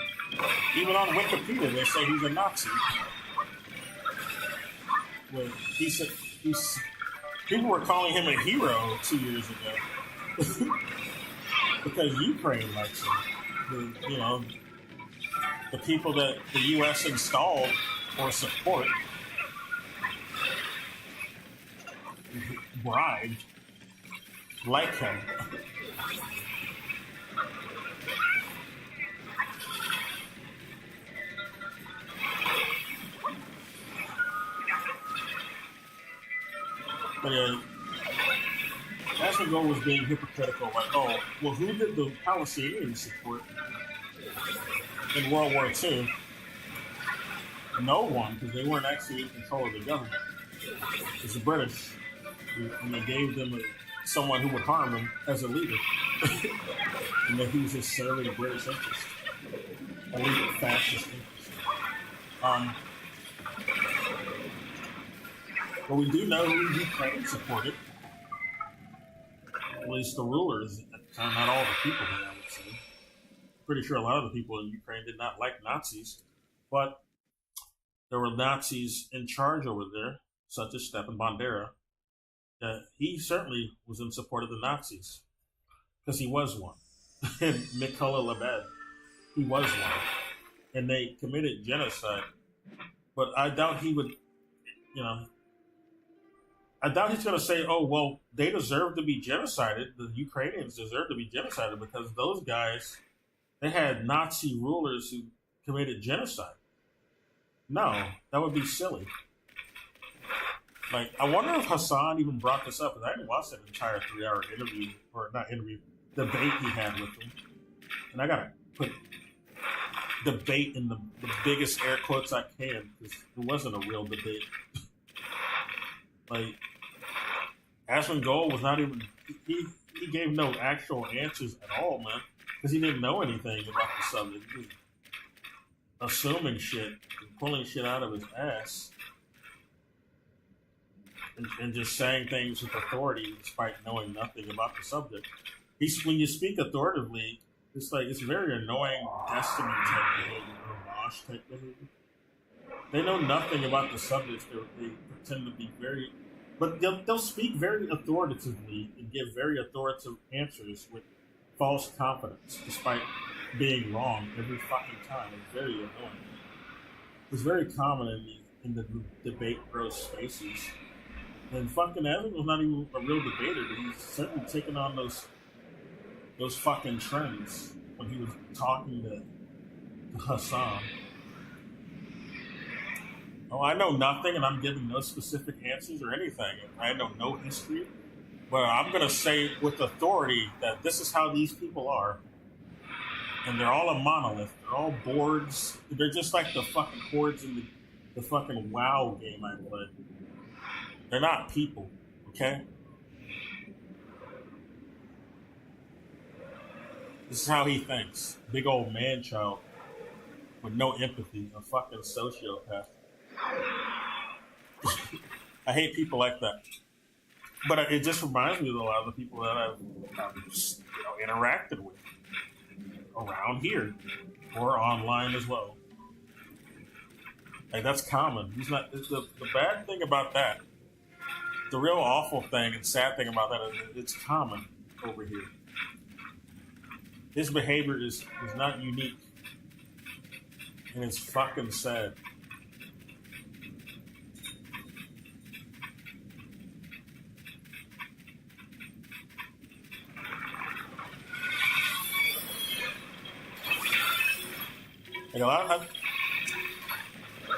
[SPEAKER 2] Even on Wikipedia, they say he's a Nazi. Well, people were calling him a hero 2 years ago because Ukraine likes him. The people that the U.S. installed or support, bribed, like him. But Asmongold was being hypocritical, like, oh, well, who did the Palestinians support in World War II? No one, because they weren't actually in control of the government. It's the British, and they gave them someone who would harm them as a leader. And that he was just serving British interest, a leader of fascist interest. But we do know who Ukraine supported. At least the rulers at the time, not all the people there, I would say. Pretty sure a lot of the people in Ukraine did not like Nazis, but there were Nazis in charge over there, such as Stepan Bandera. He certainly was in support of the Nazis, because he was one. And Mikola Lebev, he was one. And they committed genocide. But I doubt he would, I doubt he's going to say, oh, well, they deserve to be genocided. The Ukrainians deserve to be genocided because those guys, they had Nazi rulers who committed genocide. No, that would be silly. Like, I wonder if Hassan even brought this up, because I didn't watch that entire 3-hour interview, or not interview, debate he had with them. And I got to put debate in the biggest air quotes I can, because it wasn't a real debate. Like, Asmongold was not even, he gave no actual answers at all, man, because he didn't know anything about the subject. He was assuming shit and pulling shit out of his ass and just saying things with authority despite knowing nothing about the subject. When you speak authoritatively, it's like, it's very annoying Destiny type behavior or Mosh type behavior. They know nothing about the subjects. They pretend to be very, but they'll speak very authoritatively and give very authoritative answers with false confidence despite being wrong every fucking time. It's very annoying. It's very common in the debate bro spaces. And fucking Evan was not even a real debater, but he's certainly taking on those fucking trends when he was talking to Hassan. Oh, I know nothing, and I'm giving no specific answers or anything. I know no history, but I'm gonna say with authority that this is how these people are, and they're all a monolith. They're all boards. They're just like the fucking boards in the fucking WoW game I play. They're not people, okay? This is how he thinks. Big old man child with no empathy, a fucking sociopath. I hate people like that. But it just reminds me of a lot of the people that I've just, interacted with around here or online as well. Like, that's common. He's not. The bad thing about that, the real awful thing and sad thing about that is it's common over here. His behavior is not unique, and it's fucking sad.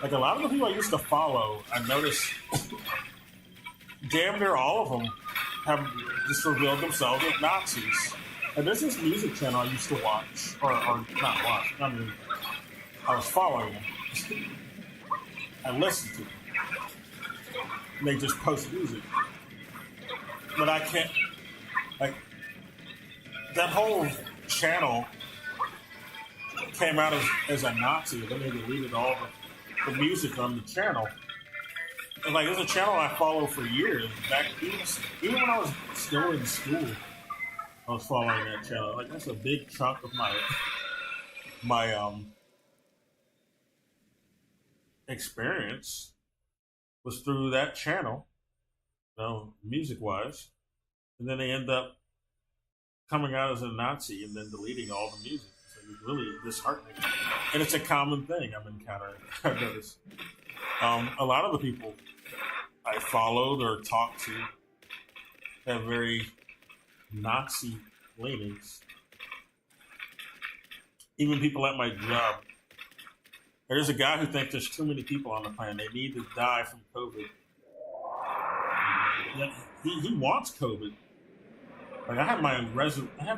[SPEAKER 2] Like a lot of the people I used to follow, I noticed damn near all of them have just revealed themselves as Nazis. And there's this music channel I used to watch, or not watch. I mean, I was following them. I listened to them. And they just post music, but I can't. Like, that whole channel came out as a Nazi, and then they deleted all the music on the channel. And like, there's a channel I followed for years. Back even when I was still in school, I was following that channel. Like, that's a big chunk of my experience was through that channel, music wise. And then they end up coming out as a Nazi and then deleting all the music. It's really disheartening, and it's a common thing I've encountered. I've noticed. A lot of the people I followed or talked to have very Nazi leanings. Even people at my job. There's a guy who thinks there's too many people on the planet. They need to die from COVID. Yeah, he wants COVID. Like, I have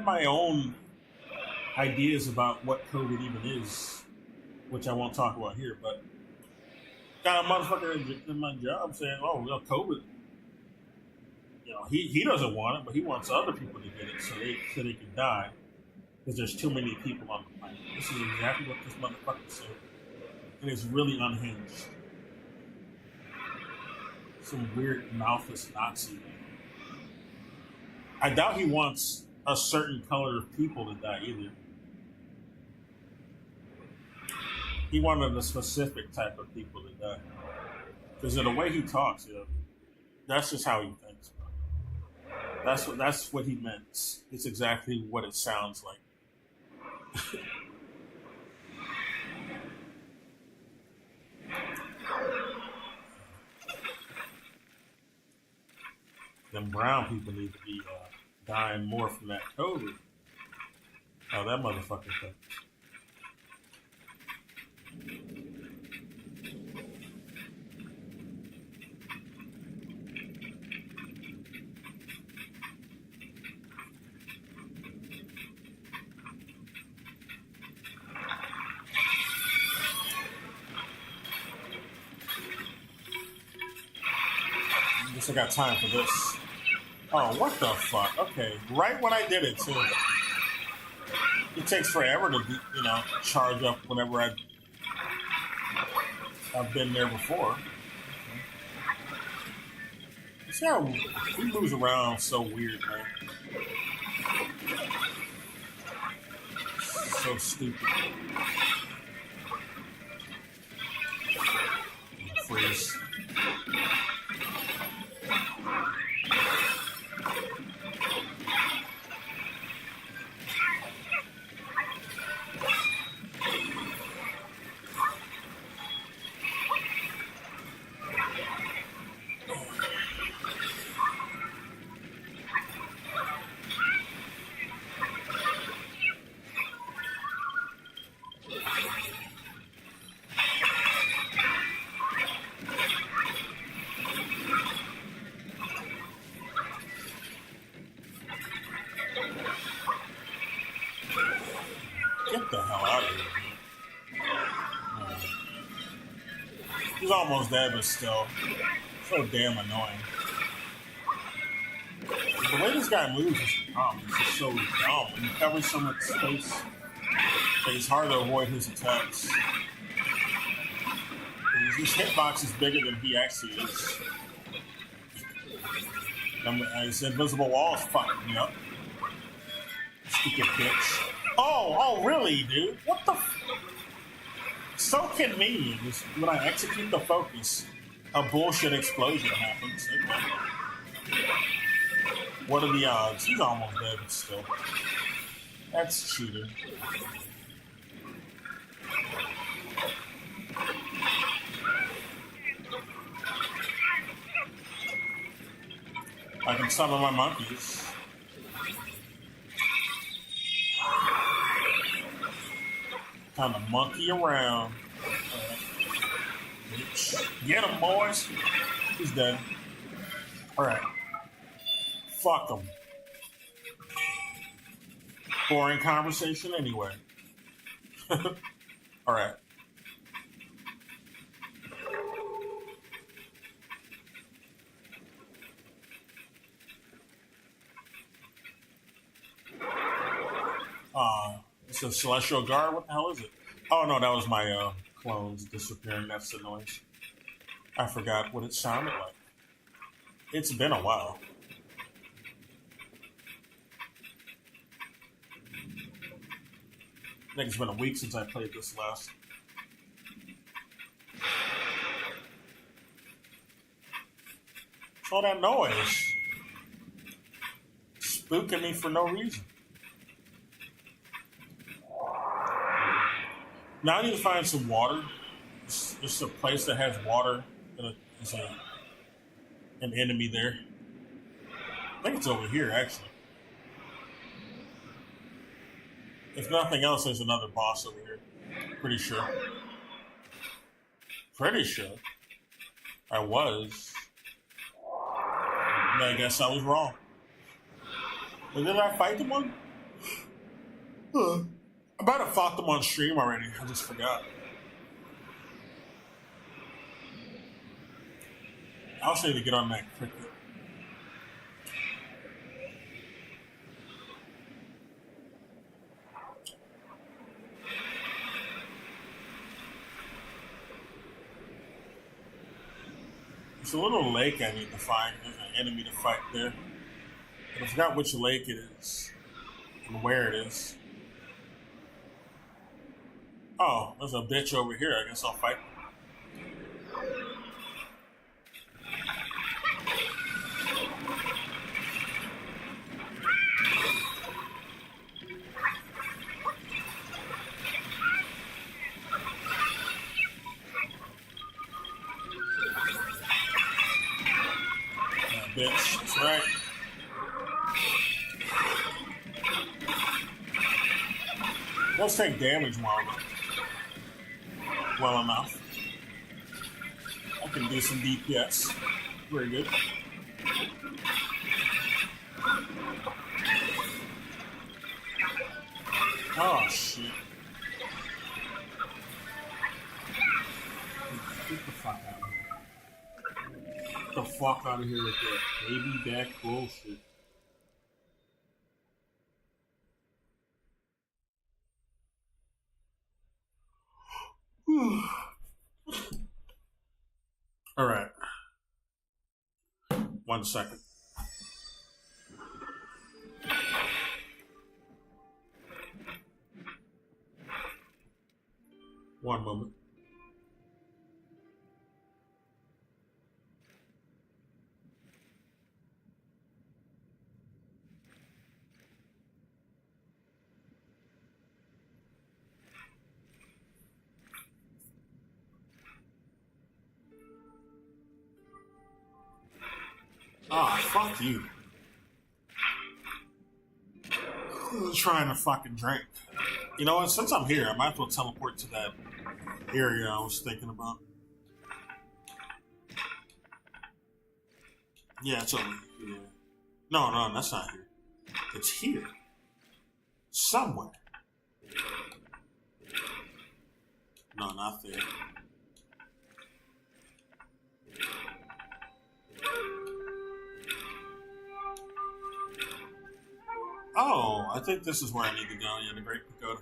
[SPEAKER 2] my own ideas about what COVID even is, which I won't talk about here, but got a motherfucker in my job saying, oh, COVID, he doesn't want it, but he wants other people to get it so they can die because there's too many people on the planet. This is exactly what this motherfucker said, and it's really unhinged. Some weird mouthless Nazi. I doubt he wants a certain color of people to die either. He wanted a specific type of people to die. Because of the way he talks, that's just how he thinks. That's what he meant. It's exactly what it sounds like. Them brown people need to be dying more from that COVID. Oh, that motherfucker thing. I guess I got time for this. Oh, what the fuck? Okay, right when I did it, too. It takes forever to, charge up whenever I've been there before. See how he moves around so weird, man. So stupid. Freeze. Get the hell out of here, man. He's almost dead, but still. So damn annoying. The way this guy moves is the problem. It's just so dumb. When he covers so much space, it's hard to avoid his attacks. His hitbox is bigger than he actually is. His invisible wall is fucking me up. Stupid bitch. Oh, really, dude? What the So can me. When I execute the focus, a bullshit explosion happens. Okay. What are the odds? He's almost dead, but still. That's cheating. I can summon my monkeys. Time to monkey around. Get him, boys. He's dead. Alright. Fuck him. Boring conversation anyway. Alright. It's a celestial guard. What the hell is it? Oh no, that was my clones disappearing. That's the noise. I forgot what it sounded like. It's been a while. I think it's been a week since I played this last. What's all that noise? Spooking me for no reason. Now I need to find some water. It's a place that has water. There's an enemy there. I think it's over here, actually. If nothing else, there's another boss over here. Pretty sure. Pretty sure. I was. But I guess I was wrong. But did I fight them one? I might have fought them on stream already. I just forgot. I also need to get on that cricket. It's a little lake I need to find. There's an enemy to fight there. But I forgot which lake it is and where it is. Oh, there's a bitch over here. I guess I'll fight. Bitch, that's right. Let's take damage well enough. I can do some DPS. Very good. Oh shit. Get the fuck out of here. Get the fuck out of here with that baby back bullshit. All right. 1 second. One moment. Ah, fuck you. I'm trying to fucking drink. You know what? Since I'm here, I might as well teleport to that area I was thinking about. Yeah, it's over here. No, that's not here. It's here. Somewhere. No, not there. Oh, I think this is where I need to go. Yeah, the Great Pagoda.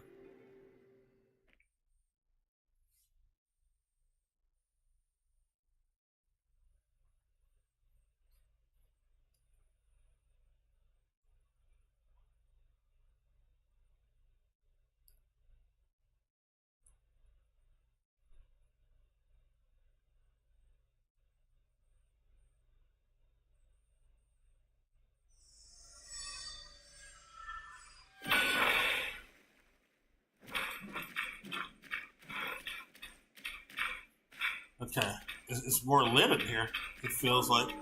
[SPEAKER 2] Okay, it's more lit in here. It feels like. I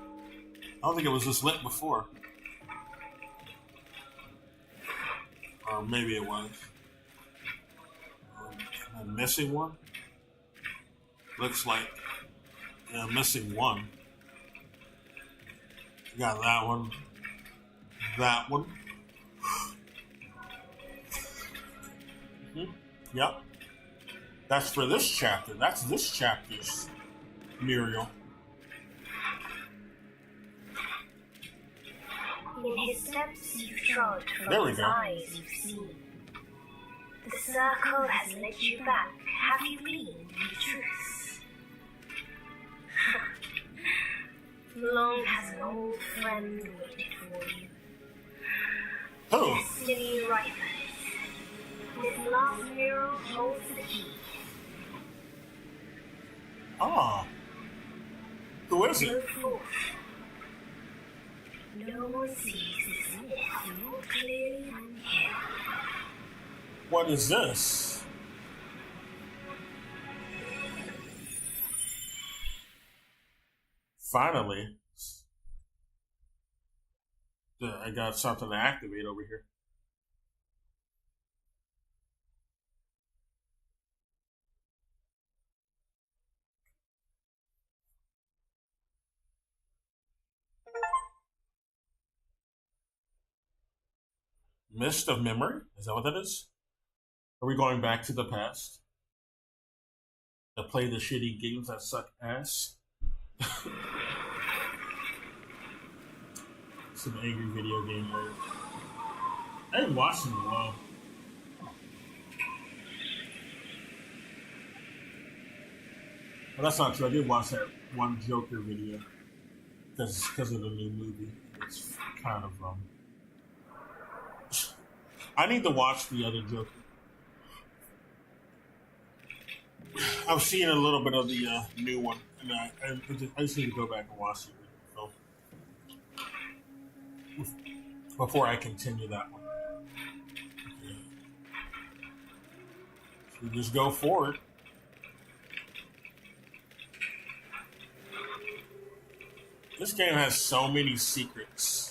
[SPEAKER 2] don't think it was this lit before. Or maybe it was. Am I missing one? Looks like. Yeah, I'm missing one. Got that one. That one. Mm-hmm. Yep. That's for this chapter. That's this chapter's Muriel.
[SPEAKER 1] In his steps you've trod,
[SPEAKER 2] There
[SPEAKER 1] from
[SPEAKER 2] we
[SPEAKER 1] his
[SPEAKER 2] go.
[SPEAKER 1] eyes you've seen. The circle has led you back. Have you been in truth? Long has an old friend waited for you.
[SPEAKER 2] Who?
[SPEAKER 1] Destiny ripens. This last mural holds the key.
[SPEAKER 2] Ah. Who is
[SPEAKER 1] Go
[SPEAKER 2] it?
[SPEAKER 1] forth. No one sees this myth more clearly than him.
[SPEAKER 2] What is this? Finally. I got something to activate over here. Mist of memory? Is that what that is? Are we going back to the past? To play the shitty games that suck ass? Some angry video game word. I haven't watched it in a while. Well, that's not true. I did watch that one Joker video because of the new movie. It's kind of I need to watch the other Joker. I've seen a little bit of the new one, and I just need to go back and watch it. So, before I continue that one, okay. So just go forward. This game has so many secrets.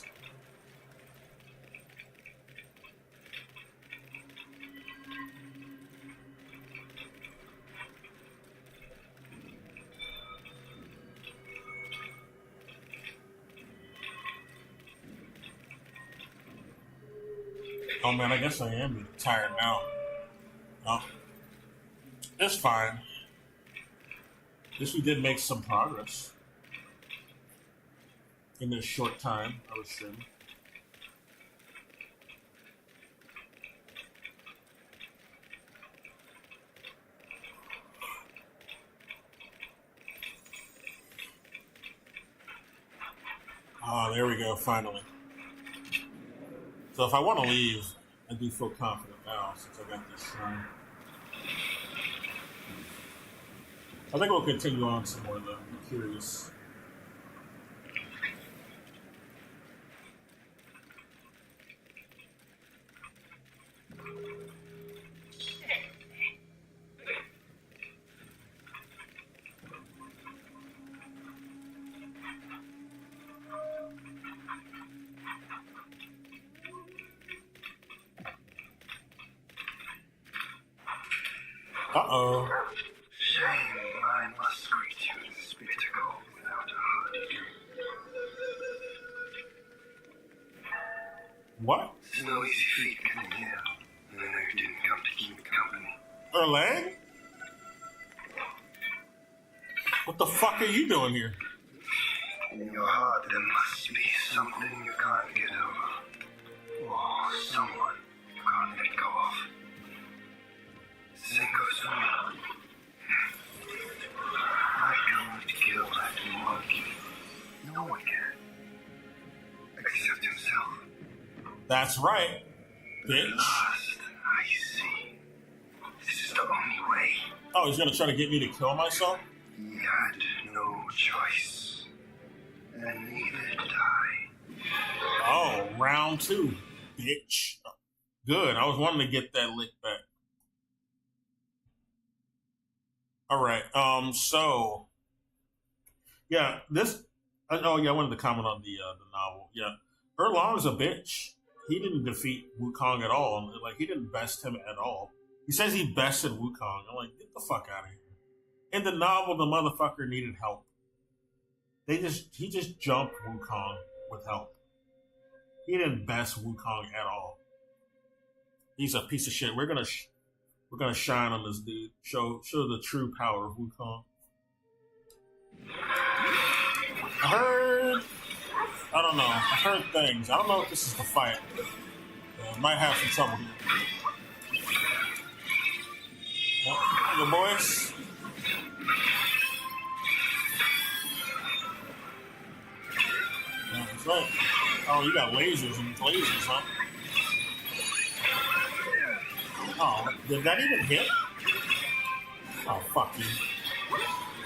[SPEAKER 2] Oh man, I guess I am tired now. No, it's fine. At least we did make some progress in this short time I was streaming. Oh, there we go, finally. So if I want to leave, I do feel confident now since I got this shrine. I think we'll continue on some more though. I'm curious. Uh-oh.
[SPEAKER 3] Shame I must greet you in spectacle without a heart.
[SPEAKER 2] What?
[SPEAKER 3] It's no easy feat getting here, and I didn't come to keep me company.
[SPEAKER 2] Erlang? What the fuck are you doing here?
[SPEAKER 3] In your heart, there must be something you can't get over. Or someone you can't let go of. Same goes for me. I can't kill that monkey. No one can. Except himself.
[SPEAKER 2] That's right, bitch.
[SPEAKER 3] Last, I see. This is the only way.
[SPEAKER 2] Oh, he's gonna try to get me to kill myself?
[SPEAKER 3] He had no choice. And neither did I.
[SPEAKER 2] Oh, round 2, bitch. Good. I was wanting to get that lick back. All right. So yeah, this. Oh yeah, I wanted to comment on the novel. Yeah, Erlong's a bitch. He didn't defeat Wukong at all. Like, he didn't best him at all. He says he bested Wukong. I'm like, get the fuck out of here. In the novel, the motherfucker needed help. He just jumped Wukong with help. He didn't best Wukong at all. He's a piece of shit. We're gonna shine on this dude. Show the true power of Wukong. I don't know. I heard things. I don't know if this is the fight. Might have some trouble here. The boys. Yeah, that's right. Oh, you got lasers, huh? Oh, did that even hit? Oh, fuck you.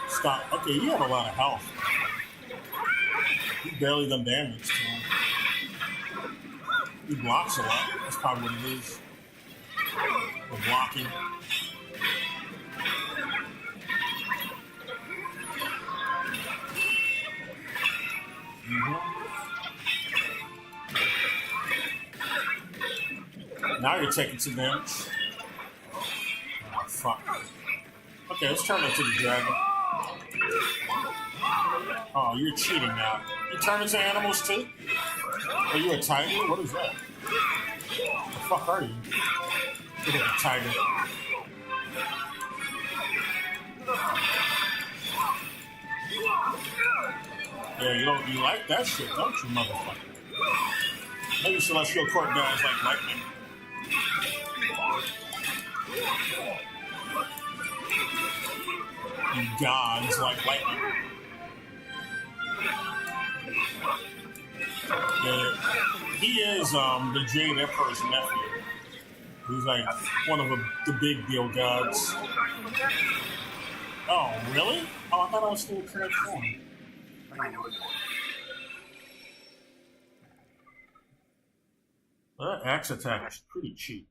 [SPEAKER 2] Stop. Okay, you have a lot of health. You barely done damage to him. He blocks a lot. That's probably what it is. The blocking. Now you're taking some damage. Oh, fuck. Okay, let's turn into the dragon. Oh, you're cheating now. You turn into animals too? Are you a tiger? What is that? What the fuck are you? Look at the tiger. Yeah, you like that shit, don't you, motherfucker? Maybe Celestial Court guys like lightning. You gods like lightning. Yeah, he is the Jade Emperor's nephew. He's like one of the big deal gods. Oh, really? Oh, I thought I was still transformed.
[SPEAKER 3] I know it.
[SPEAKER 2] Well, that axe attack is pretty cheap.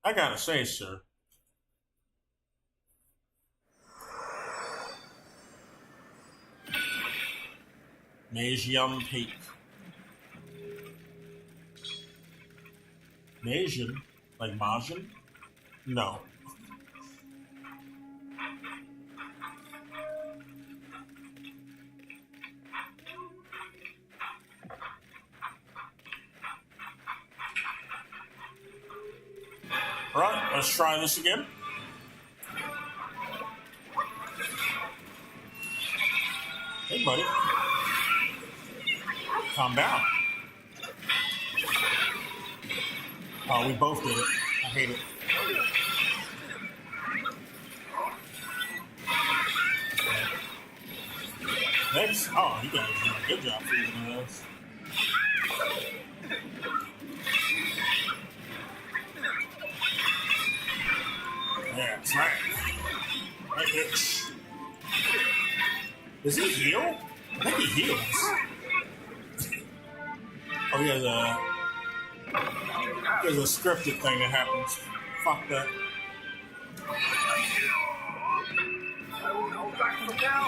[SPEAKER 2] I gotta say, sir. Magian Peak. Magian? Like Majin? No. Alright, let's try this again. Hey, buddy. Calm down. Oh, we both did it. I hate it. Next. Oh, you guys did a good job freezing those. Yeah, that's right. Right here. Does he heal? I think he heals. Oh, he has a scripted thing that happens. Fuck that.
[SPEAKER 3] I won't hold back from now.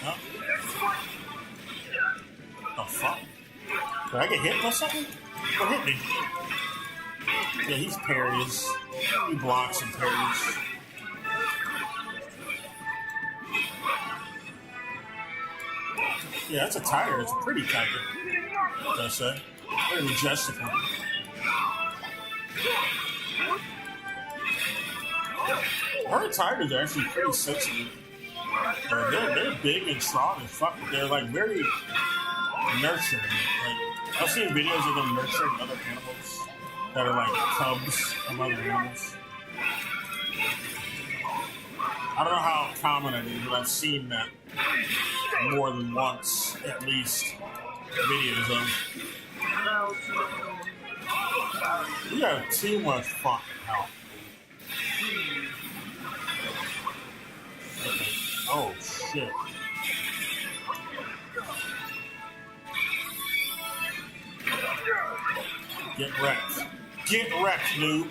[SPEAKER 2] Huh? Oh, fuck. Did I get hit by something? What hit me? Yeah, he's parries. He blocks and parries. Yeah, that's a tiger. It's a pretty tiger. What did I say? Very majestic one. Her tigers are actually pretty sensitive. They're big and strong as fuck. They're like very nurturing. Like I've seen videos of them nurturing other animals that are like cubs of other animals. I don't know how common it is, but I've seen that more than once, at least. Videos of. We have too much fucking help. Okay. Oh shit. Get wrecked. Get wrecked, noob.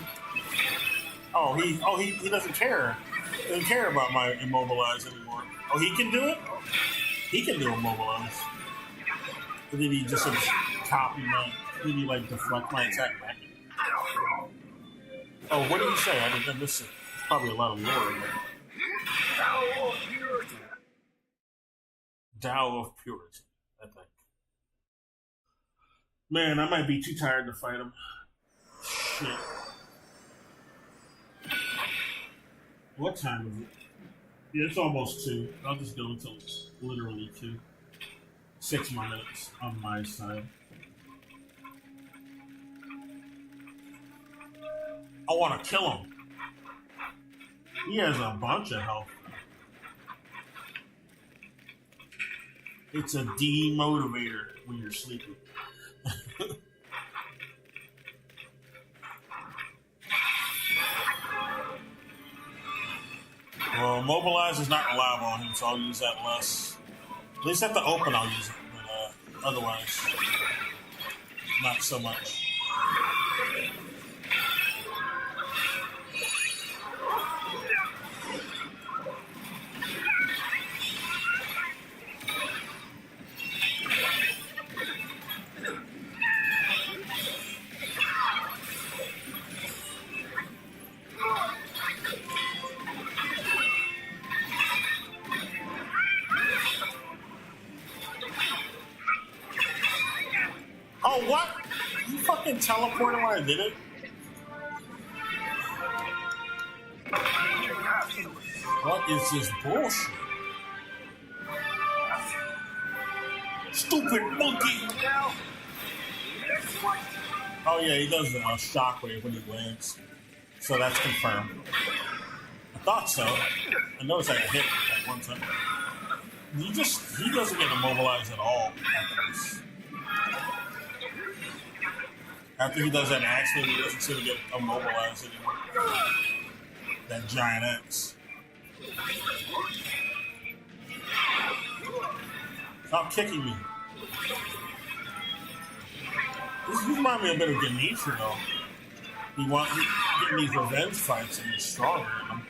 [SPEAKER 2] He doesn't care. He doesn't care about my immobilize anymore. Oh, he can do it? He can do immobilize. Or did he just copy my, did he like deflect my attack back? Oh, what did he say? I didn't miss it. It's probably a lot of lore. Tao of Purity, I think. Man, I might be too tired to fight him. Shit. What time is it? Yeah, it's almost 2. I'll just go until it's literally 2. 6 more minutes on my side. I want to kill him. He has a bunch of health. It's a demotivator when you're sleeping. Well, mobilize is not reliable on him, so I'll use that less. At least at the open, I'll use it, but otherwise, not so much. Oh, what? You fucking teleported when I did it? What is this bullshit? Stupid monkey! Oh yeah, he does a shockwave when he lands. So that's confirmed. I thought so. I noticed I got hit at one time. He doesn't get immobilized at all after this. After he does that accident, he doesn't seem to get immobilized anymore. That giant X. Stop kicking me. This reminds me a bit of Ganitra, though. He getting these revenge fights and he's stronger than him.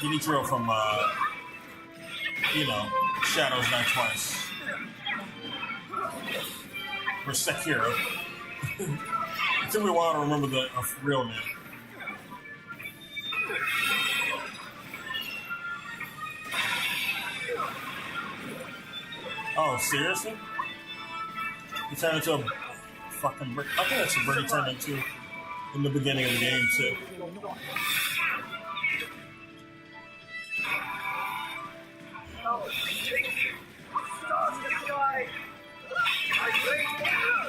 [SPEAKER 2] Ganitra from, Shadows Die Twice. Or Sekiro. It took me a while to remember the real name. Oh, seriously? He turned into a fucking brick. I think that's a bird he turned into in the beginning of the game, too.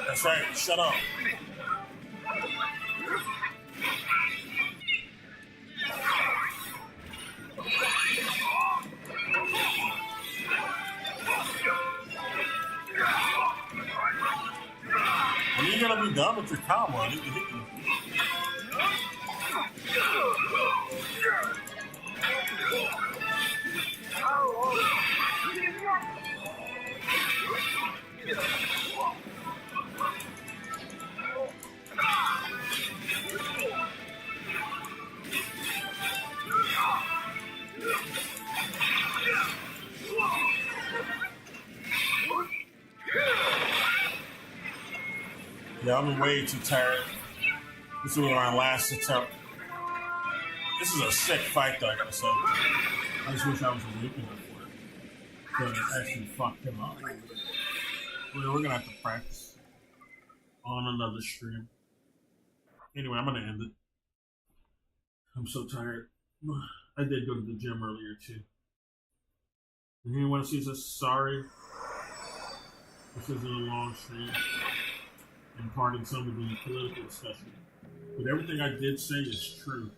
[SPEAKER 2] That's right, shut up. When are you gonna be done with your combo? I need to hit you. Yeah, I'm way too tired. This is my last attempt. This is a sick fight, though, I gotta say. I just wish I was awake enough for it. Because it actually fucked him up. We're gonna have to practice on another stream. Anyway, I'm gonna end it. I'm so tired. I did go to the gym earlier too. If anyone sees us, sorry. This isn't a long stream and pardon some of the political discussion. But everything I did say is true.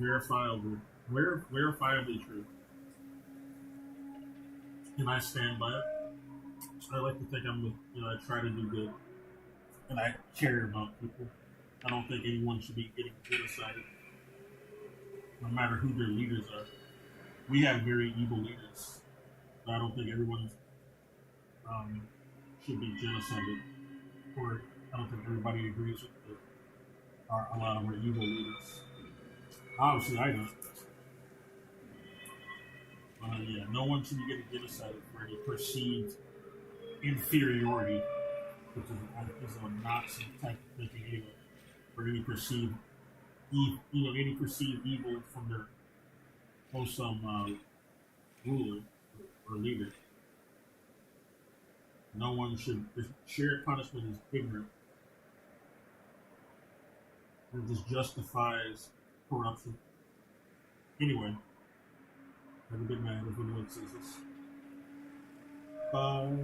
[SPEAKER 2] Verifiably true. And I stand by it. I like to think I try to do good. And I care about people. I don't think anyone should be getting genocided, no matter who their leaders are. We have very evil leaders. But I don't think everyone should be genocided. Or I don't think everybody agrees with a lot of our evil leaders. Obviously, I don't. Yeah, no one should be getting genocided for any perceived inferiority, which is a Nazi type of thinking anyway, for any perceived evil from their wholesome ruler or leader. No one should. The shared punishment is ignorant. It just justifies corruption. Anyway, have a good night if anyone sees this. Bye.